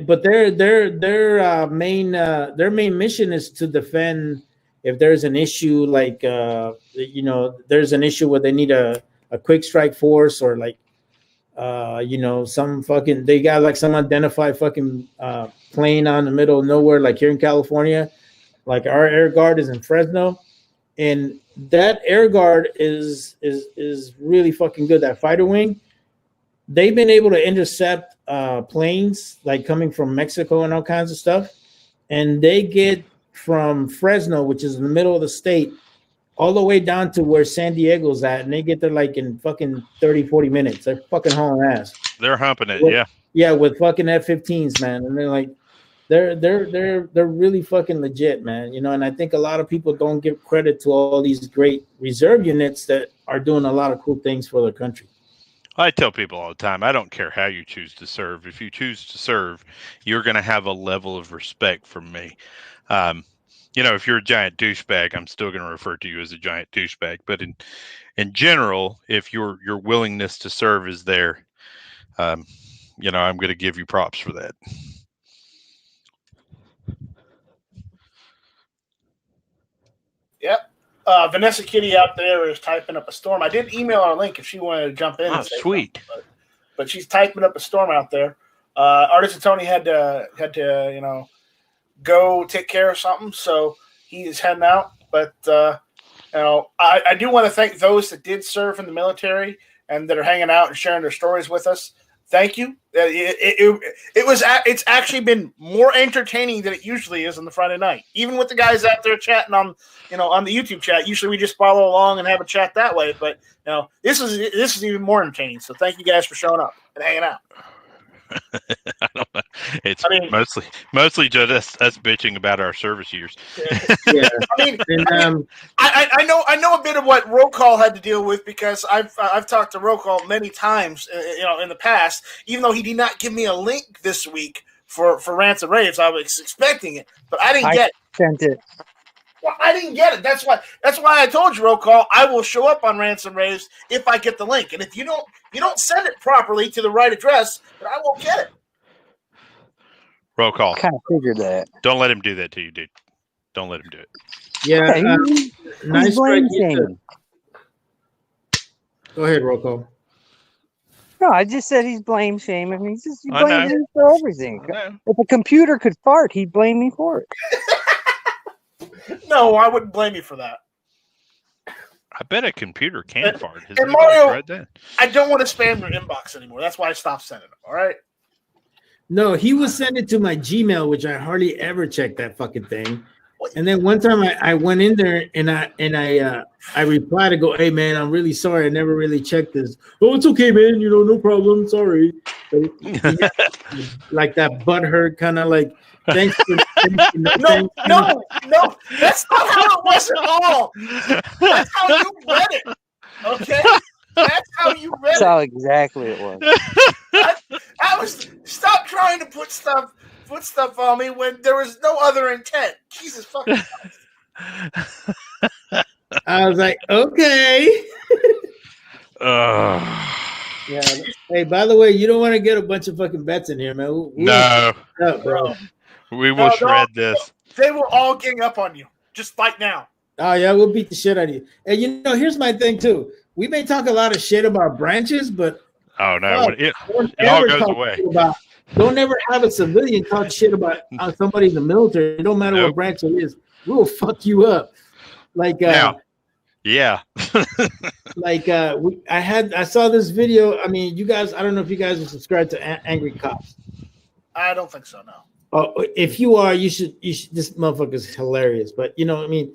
But their main mission is to defend if there's an issue like there's an issue where they need a quick strike force or like some fucking they got like some identified fucking plane on the middle of nowhere like here in California, like our air guard is in Fresno, and that air guard is really fucking good. That fighter wing, they've been able to intercept planes like coming from Mexico and all kinds of stuff, and they get from Fresno, which is in the middle of the state, all the way down to where San Diego's at, and they get there like in fucking 30-40 minutes. They're fucking hauling ass. They're humping it. Yeah, with fucking F-15s, man, and they're like they're really fucking legit, man. And I think a lot of people don't give credit to all these great reserve units that are doing a lot of cool things for their country. I tell people all the time, I don't care how you choose to serve. If you choose to serve, you're going to have a level of respect from me. If you're a giant douchebag, I'm still going to refer to you as a giant douchebag. But in general, if your willingness to serve is there, I'm going to give you props for that. Yep. Vanessa Kitty out there is typing up a storm. I did email her a link if she wanted to jump in. Oh, sweet. But she's typing up a storm out there. Artist Tony had to go take care of something, so he's heading out. But I do want to thank those that did serve in the military and that are hanging out and sharing their stories with us. Thank you. It's actually been more entertaining than it usually is on the Friday night. Even with the guys out there chatting on the YouTube chat. Usually we just follow along and have a chat that way. But this is even more entertaining. So thank you guys for showing up and hanging out. I don't know. It's mostly just us bitching about our service years. Yeah. I know a bit of what Roll Call had to deal with because I've talked to Roll Call many times, in the past. Even though he did not give me a link this week for Rants and Raves, I was expecting it, but I didn't get it. Sent it. Well, I didn't get it. That's why I told you, Roll Call, I will show up on Rants and Raves if I get the link. And if you don't send it properly to the right address, then I won't get it. Roll Call. Kind of figured that. Don't let him do that to you, dude. Don't let him do it. Yeah. Nice blame strike. shaming. Go ahead, Roll Call. No, I just said he's blame shaming. He's blaming me for everything. If a computer could fart, he'd blame me for it. No, I wouldn't blame you for that. I bet a computer can fart. And Mario, I don't want to spam your inbox anymore. That's why I stopped sending them. All right. No, he was sending to my Gmail, which I hardly ever check that fucking thing. And then one time I went in there and I replied to go, "Hey man, I'm really sorry. I never really checked this." "Oh, it's okay, man. No problem. Sorry." Like that butthurt kind of like. Thanks for no. That's not how it was at all. That's how you read it. Okay, that's how you read it. That's how exactly it was. I was stop trying to put stuff on me when there was no other intent. Jesus fucking Christ. I was like, okay. Yeah. Hey, by the way, you don't want to get a bunch of fucking bets in here, man. No, bro. We will shred this. They will all gang up on you. Just fight now. Oh, yeah, we'll beat the shit out of you. And, here's my thing, too. We may talk a lot of shit about branches, but... Oh, no. It all goes away. Don't ever have a civilian talk shit about somebody in the military. It don't matter what branch it is. We will fuck you up. Like... Yeah. I saw this video. I mean, you guys, I don't know if you guys are subscribed to Angry Cops. I don't think so, no. If you are, you should. This motherfucker is hilarious. But you know what I mean.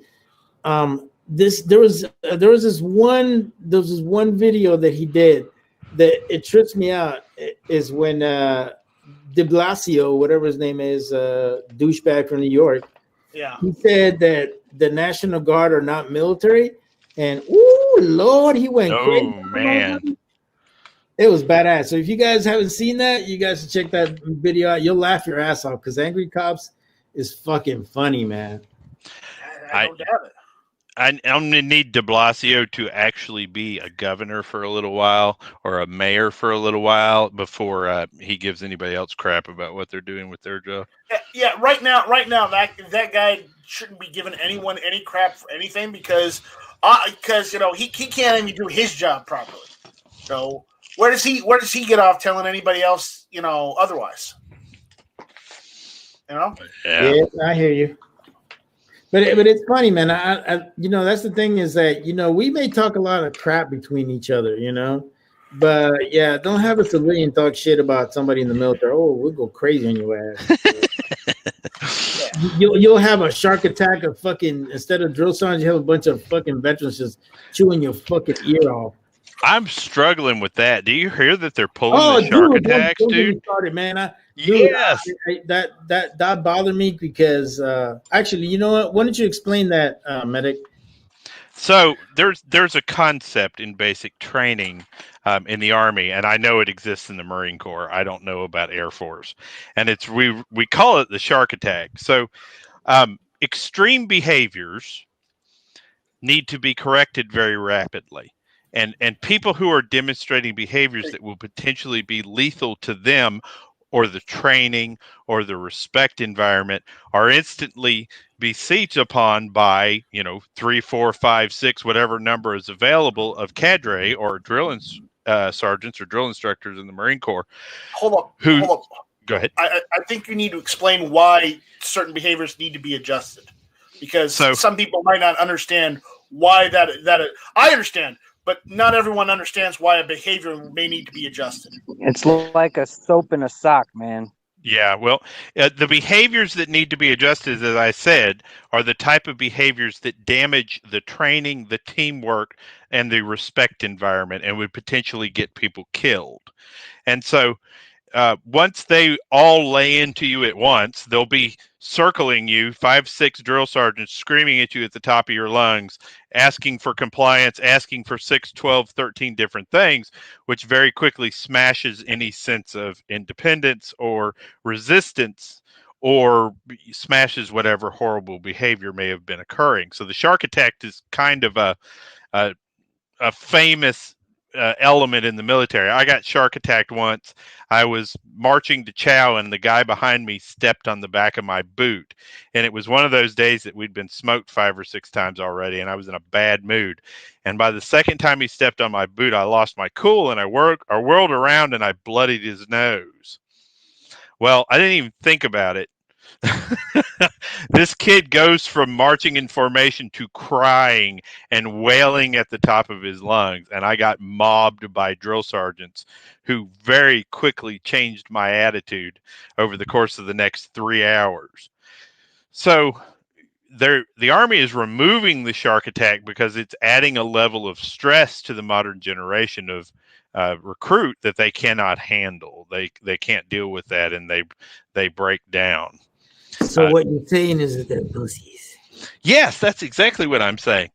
There was this one video that he did that it trips me out. Is when De Blasio, whatever his name is, douchebag from New York. Yeah. He said that the National Guard are not military, and ooh, Lord, he went crazy. Oh man. It was badass. So if you guys haven't seen that, you guys should check that video out. You'll laugh your ass off because Angry Cops is fucking funny, man. I don't doubt it. I'm going to need de Blasio to actually be a governor for a little while or a mayor for a little while before he gives anybody else crap about what they're doing with their job. Yeah. Right now, that guy shouldn't be giving anyone any crap for anything because he can't even do his job properly. So where does he get off telling anybody else otherwise? Yeah, I hear you. But it's funny, man. I that's the thing is that we may talk a lot of crap between each other, but yeah, don't have a civilian talk shit about somebody in the military. Oh, we'll go crazy on your ass. You'll have a shark attack of fucking instead of drill sergeants, you have a bunch of fucking veterans just chewing your fucking ear off. I'm struggling with that. Do you hear that they're pulling the shark attacks, don't dude? get me started, man. Yes. That bothered me because actually, you know what? Why don't you explain that, medic? So there's a concept in basic training in the Army, and I know it exists in the Marine Corps. I don't know about Air Force, and we call it the shark attack. So extreme behaviors need to be corrected very rapidly. And people who are demonstrating behaviors that will potentially be lethal to them or the training or the respect environment are instantly besieged upon by 3, 4, 5, 6, whatever number is available of cadre or drill sergeants or drill instructors in the Marine Corps. Hold up. Go ahead. I think you need to explain why certain behaviors need to be adjusted because some people might not understand why that I understand. But not everyone understands why a behavior may need to be adjusted. It's like a soap in a sock, man. Yeah, well, the behaviors that need to be adjusted, as I said, are the type of behaviors that damage the training, the teamwork, and the respect environment and would potentially get people killed. And so once they all lay into you at once, they'll be circling you, 5, 6 drill sergeants screaming at you at the top of your lungs, asking for compliance, asking for 6, 12, 13 different things, which very quickly smashes any sense of independence or resistance or smashes whatever horrible behavior may have been occurring. So the shark attack is kind of a famous element in the military. I got shark attacked once. I was marching to chow and the guy behind me stepped on the back of my boot. And it was one of those days that we'd been smoked 5 or 6 times already and I was in a bad mood. And by the second time he stepped on my boot, I lost my cool and I whirled around and I bloodied his nose. Well, I didn't even think about it. This kid goes from marching in formation to crying and wailing at the top of his lungs, and I got mobbed by drill sergeants who very quickly changed my attitude over the course of the next 3 hours. So the Army is removing the shark attack because it's adding a level of stress to the modern generation of recruit that they cannot handle. They can't deal with that, and they break down. So what you're saying is that they're pussies. Yes, that's exactly what I'm saying.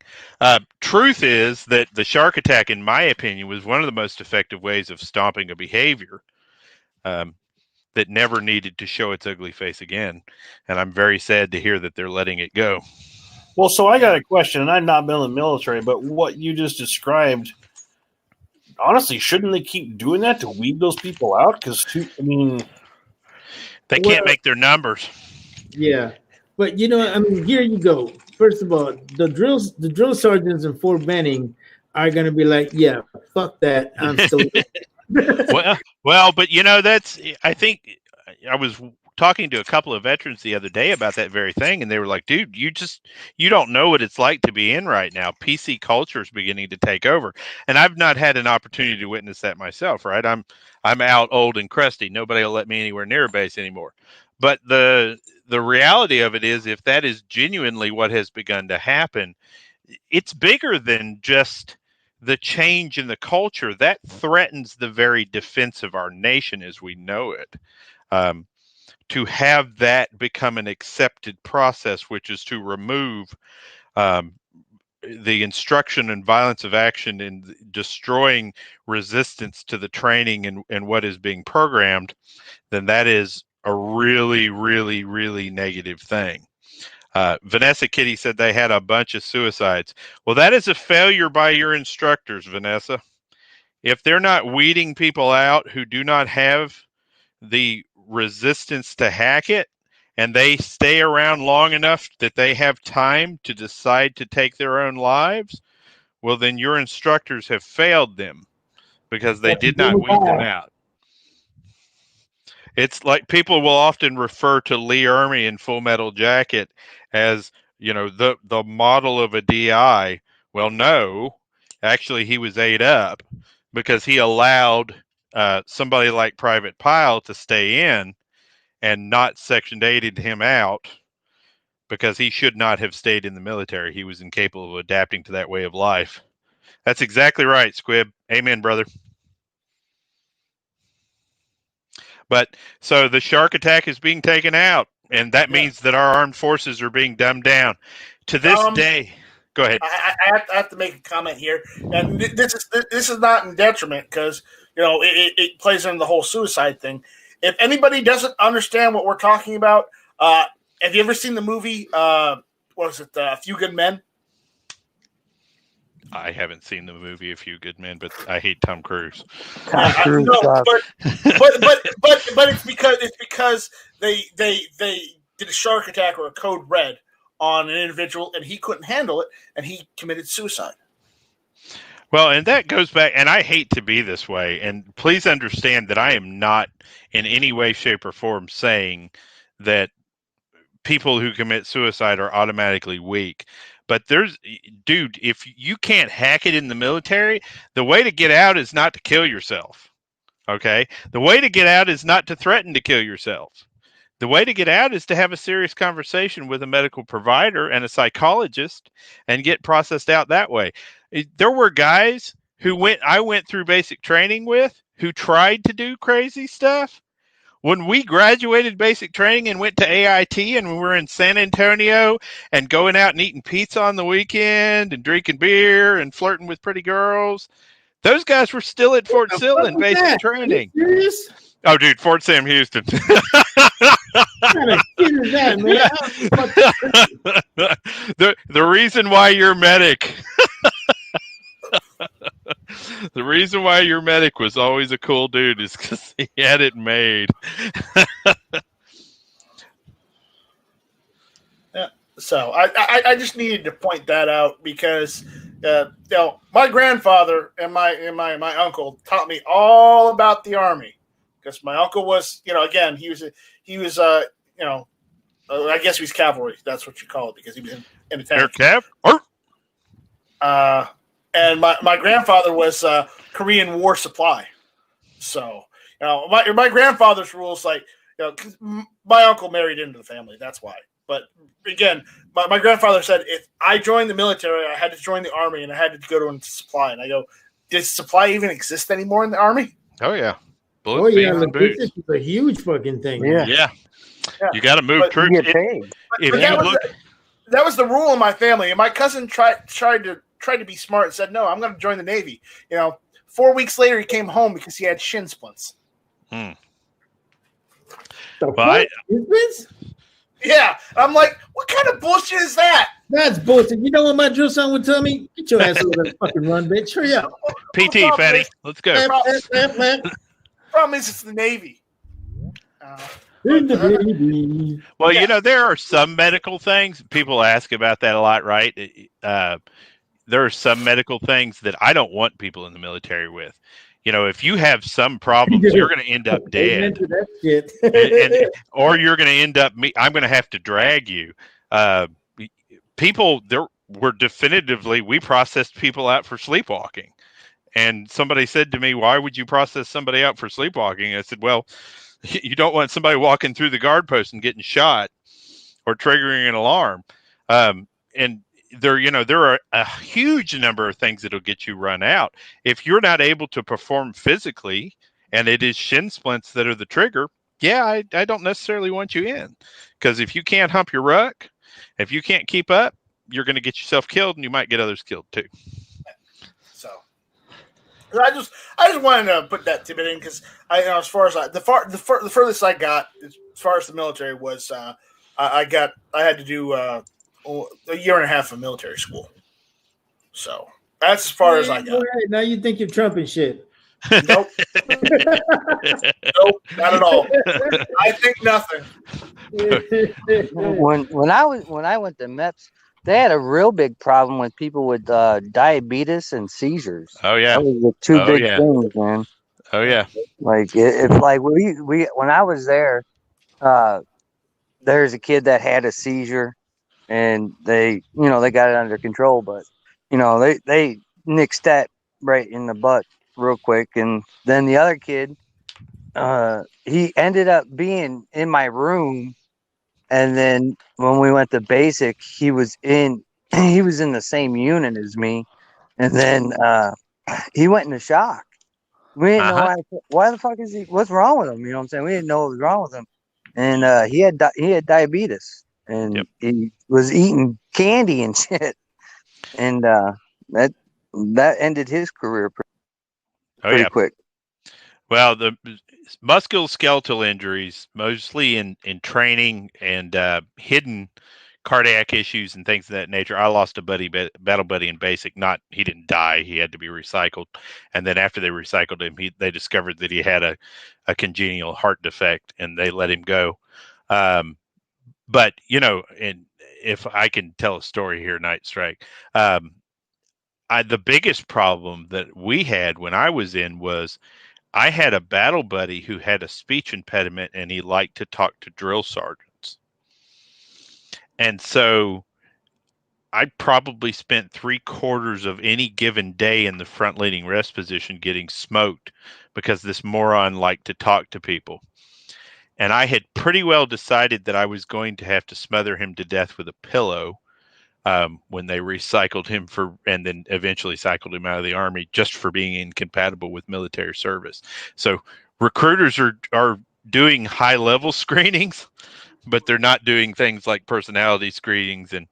Truth is that the shark attack, in my opinion, was one of the most effective ways of stomping a behavior that never needed to show its ugly face again. And I'm very sad to hear that they're letting it go. Well, so I got a question, and I've not been in the military, but what you just described, honestly, shouldn't they keep doing that to weed those people out? Because, they can't make their numbers. Yeah, but here you go. First of all, the drill sergeants in Fort Benning are going to be like, yeah, fuck that. I'm still. well, but that's. I think I was talking to a couple of veterans the other day about that very thing, and they were like, dude, you don't know what it's like to be in right now. PC culture is beginning to take over, and I've not had an opportunity to witness that myself. Right, I'm out old and crusty. Nobody will let me anywhere near a base anymore. But the reality of it is, if that is genuinely what has begun to happen, it's bigger than just the change in the culture. That threatens the very defense of our nation as we know it. To have that become an accepted process, which is to remove the instruction and violence of action in destroying resistance to the training and what is being programmed, then that is a really, really, really negative thing. Vanessa Kitty said they had a bunch of suicides. Well, that is a failure by your instructors, Vanessa. If they're not weeding people out who do not have the resistance to hack it, and they stay around long enough that they have time to decide to take their own lives, well, then your instructors have failed them because they did not weed them out. It's like people will often refer to Lee Ermey in Full Metal Jacket as, the model of a DI. Well, no, actually he was ate up because he allowed somebody like Private Pyle to stay in and not Section 8'd him out because he should not have stayed in the military. He was incapable of adapting to that way of life. That's exactly right, Squib. Amen, brother. But so the shark attack is being taken out, and that means that our armed forces are being dumbed down. To this day, go ahead. I have to make a comment here, and this is not in detriment because it plays into the whole suicide thing. If anybody doesn't understand what we're talking about, have you ever seen the movie? What was it? A Few Good Men. I haven't seen the movie A Few Good Men, but I hate Tom Cruise. No, but it's because they did a shark attack or a code red on an individual, and he couldn't handle it, and he committed suicide. Well, and that goes back, and I hate to be this way, and please understand that I am not in any way, shape, or form saying that people who commit suicide are automatically weak. But dude, if you can't hack it in the military, the way to get out is not to kill yourself. Okay? The way to get out is not to threaten to kill yourself. The way to get out is to have a serious conversation with a medical provider and a psychologist and get processed out that way. There were guys who I went through basic training with who tried to do crazy stuff. When we graduated basic training and went to AIT and we were in San Antonio and going out and eating pizza on the weekend and drinking beer and flirting with pretty girls, those guys were still at Fort Sill in basic training. Are you serious? Oh, dude, Fort Sam Houston. What kind of shit is that, man? The reason why you're medic. The reason why your medic was always a cool dude is because he had it made. Yeah, so I just needed to point that out because my grandfather and my uncle taught me all about the Army because my uncle was again he was I guess he was cavalry. That's what you call it because he was in a tank. Air cav. And my grandfather was Korean War supply. So, my grandfather's rules, my uncle married into the family. That's why. But again, my grandfather said if I joined the military, I had to join the Army and I had to go to supply. And I go, does supply even exist anymore in the Army? Oh, yeah. Bullets, this is a huge fucking thing. Yeah. You got to move troops. That was the rule in my family. And my cousin tried to be smart and said, no, I'm going to join the Navy. 4 weeks later, he came home because he had shin splints. Yeah. I'm like, what kind of bullshit is that? That's bullshit. You know what my drill son would tell me? Get your ass over there fucking run, bitch. Hurry up. PT, fatty. Let's go. Problem is, it's the Navy. Well, there are some medical things. People ask about that a lot, right? There are some medical things that I don't want people in the military with. If you have some problems, you're going to end up dead. Or you're going to end up, I'm going to have to drag you. We processed people out for sleepwalking. And somebody said to me, why would you process somebody out for sleepwalking? I said, well, you don't want somebody walking through the guard post and getting shot or triggering an alarm. And there are a huge number of things that'll get you run out. If you're not able to perform physically and it is shin splints that are the trigger, I don't necessarily want you in. Because if you can't hump your ruck, if you can't keep up, you're going to get yourself killed and you might get others killed too. So I just wanted to put that tidbit in because as far as the furthest I got as far as the military was I had to do a year and a half of military school. So that's as far as I got. Right. Now you think you're Trump and shit. Nope. Nope, not at all. I think nothing. When I went to MEPS, they had a real big problem with people with diabetes and seizures. Oh yeah, that was the two big things, man. Oh yeah. Like if like we when I was there, there's a kid that had a seizure, and they got it under control, but they nixed that right in the butt real quick, and then the other kid, he ended up being in my room, and then when we went to basic, he was in the same unit as me, and then he went into shock. We didn't know why the fuck is he? What's wrong with him? You know what I'm saying? We didn't know what was wrong with him, and he had diabetes, and he was eating candy and shit, and that ended his career pretty quick. Well, the musculoskeletal injuries, mostly in training and hidden cardiac issues and things of that nature. I lost a battle buddy in basic. He didn't die. He had to be recycled. And then after they recycled him, they discovered that he had a congenital heart defect, and they let him go. But, and if I can tell a story here, Night Strike, the biggest problem that we had when I was in was I had a battle buddy who had a speech impediment, and he liked to talk to drill sergeants. And so I probably spent 3/4 of any given day in the front leading rest position getting smoked because this moron liked to talk to people. And I had pretty well decided that I was going to have to smother him to death with a pillow when they recycled him and then eventually cycled him out of the Army just for being incompatible with military service. So recruiters are doing high-level screenings, but they're not doing things like personality screenings and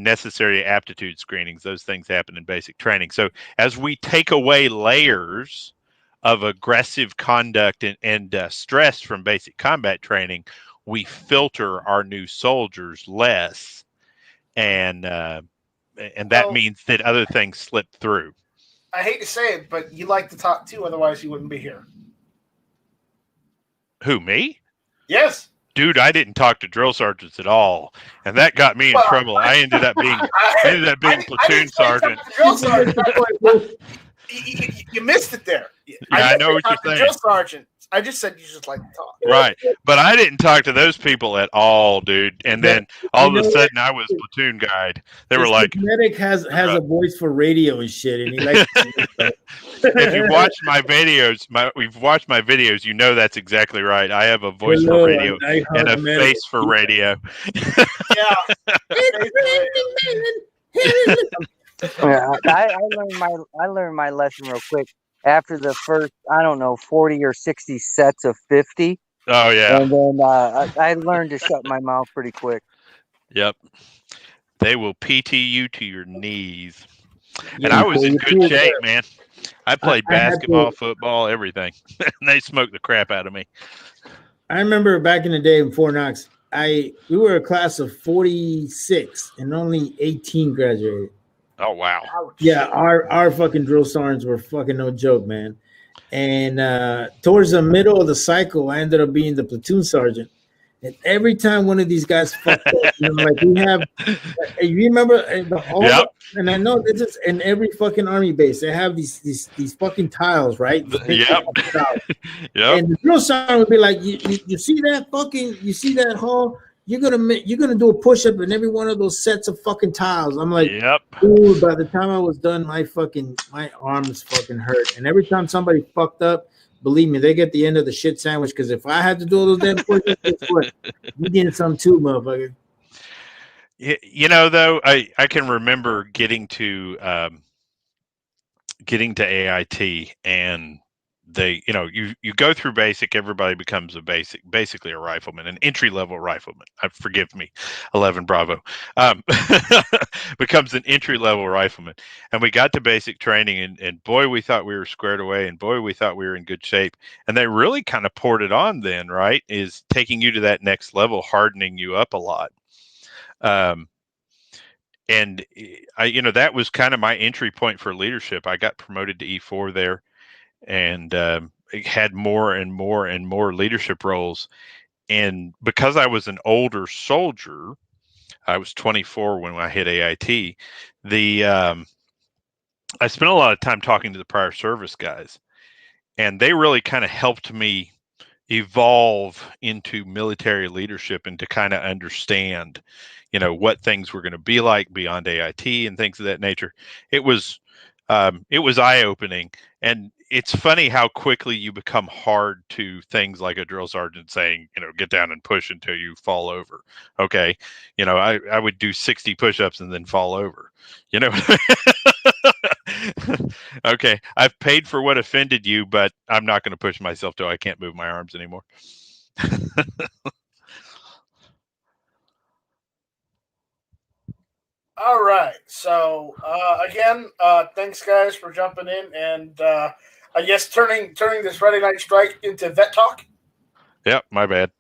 necessary aptitude screenings. Those things happen in basic training. So as we take away layers of aggressive conduct and stress from basic combat training, we filter our new soldiers less, and that means that other things slip through. I hate to say it, but you like to talk too, otherwise you wouldn't be here. Who, me? Yes. Dude, I didn't talk to drill sergeants at all, and that got me in trouble. I ended up being platoon sergeant. Drill sergeant. You missed it there. Yeah, I know what you're saying. Drill sergeant. I just said you just like to talk. Right, but I didn't talk to those people at all, dude. And then all of a sudden, I was platoon guide. They were like, "Medic has a voice for radio and shit," and he likes. If you watch my videos, you know that's exactly right. I have a voice for radio and a face for radio. Yeah. I learned my lesson real quick after the first 40 or 60 sets of 50. Oh yeah. And then I learned to shut my mouth pretty quick. Yep. They will PT you to your knees. And I was in good shape, man. I played basketball, football, everything. And they smoked the crap out of me. I remember back in the day in Fort Knox, we were a class of 46 and only 18 graduated. Oh wow! Yeah, our fucking drill sergeants were fucking no joke, man. And towards the middle of the cycle, I ended up being the platoon sergeant. And every time one of these guys fucked up, like we have, you remember and I know this is in every fucking army base. They have these fucking tiles, right? Yep. And the drill sergeant would be like, "You see that hole? You're gonna do a push up in every one of those sets of fucking tiles." I'm like, "Yep." Dude, by the time I was done, my arms fucking hurt. And every time somebody fucked up, believe me, they get the end of the shit sandwich. Because if I had to do all those damn push ups, guess what? You getting some too, motherfucker. Though I can remember getting to AIT and you go through basic, everybody becomes basically a rifleman, an entry level rifleman. Forgive me, 11 Bravo, becomes an entry level rifleman. And we got to basic training, and boy, we thought we were squared away, and boy, we thought we were in good shape. And they really kind of poured it on then, right? Is taking you to that next level, hardening you up a lot. And that was kind of my entry point for leadership. I got promoted to E4 there, and had more and more and more leadership roles. And because I was an older soldier, I was 24 when I hit AIT. I spent a lot of time talking to the prior service guys, and they really kind of helped me evolve into military leadership and to kind of understand, what things were going to be like beyond AIT and things of that nature. It was eye-opening, and it's funny how quickly you become hard to things like a drill sergeant saying, get down and push until you fall over. Okay. I would do 60 push-ups and then fall over, Okay. I've paid for what offended you, but I'm not going to push myself till I can't move my arms anymore. All right. So again, thanks guys for jumping in, and I guess turning this Friday Night Strike into vet talk. Yep, my bad.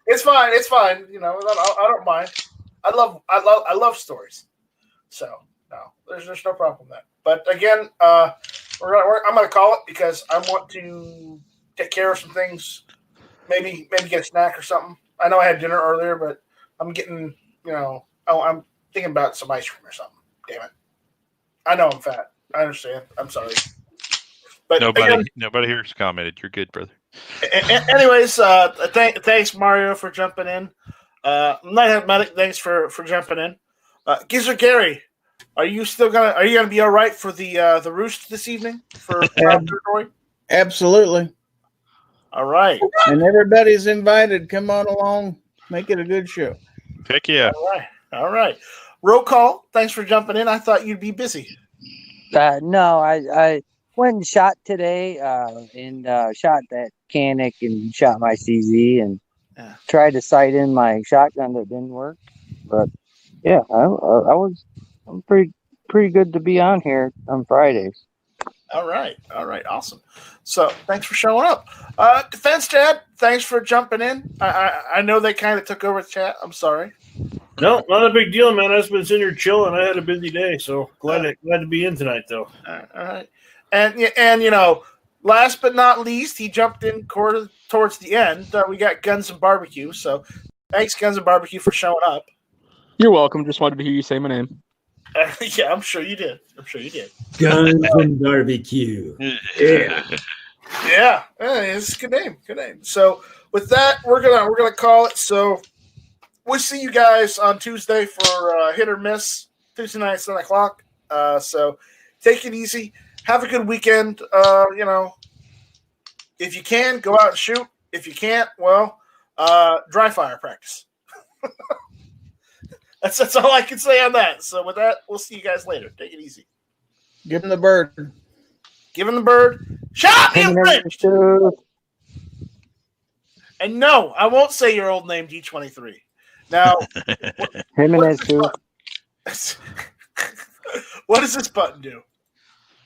It's fine. I don't mind. I love stories. So no, there's no problem with that. But again, I'm gonna call it because I want to take care of some things. Maybe get a snack or something. I know I had dinner earlier, but I'm getting I'm thinking about some ice cream or something. Damn it. I know I'm fat. I understand. I'm sorry. But nobody here has commented. You're good, brother. Anyways, thanks Mario for jumping in. Nighthawk Medic, thanks for jumping in. Gizzard Gary, are you gonna be all right for the roost this evening for territory? Absolutely. All right. And everybody's invited. Come on along. Make it a good show. Heck yeah. All right. Roll call. Thanks for jumping in. I thought you'd be busy. No, I went and shot today, and shot that Canic and shot my CZ and tried to sight in my shotgun that didn't work. But yeah, I'm pretty good to be on here on Fridays. All right. Awesome. So thanks for showing up. Defense Dad, thanks for jumping in. I know they kind of took over the chat. I'm sorry. No, not a big deal, man. I've been sitting here chilling. I had a busy day, so glad to be in tonight, though. All right. And last but not least, he jumped in towards the end. We got Guns and Barbecue. So thanks, Guns and Barbecue, for showing up. You're welcome. Just wanted to hear you say my name. Yeah, I'm sure you did. Guns and Barbecue. Yeah, it's a good name. So with that, we're gonna call it. So we'll see you guys on Tuesday for Hit or Miss, Tuesday night, 7 o'clock. So take it easy. Have a good weekend. If you can, go out and shoot. If you can't, well, dry fire practice. That's all I can say on that. So with that, we'll see you guys later. Take it easy. Give him the bird. Shot and lynched. And no, I won't say your old name, D23. Now, Him and his too. What does this button do?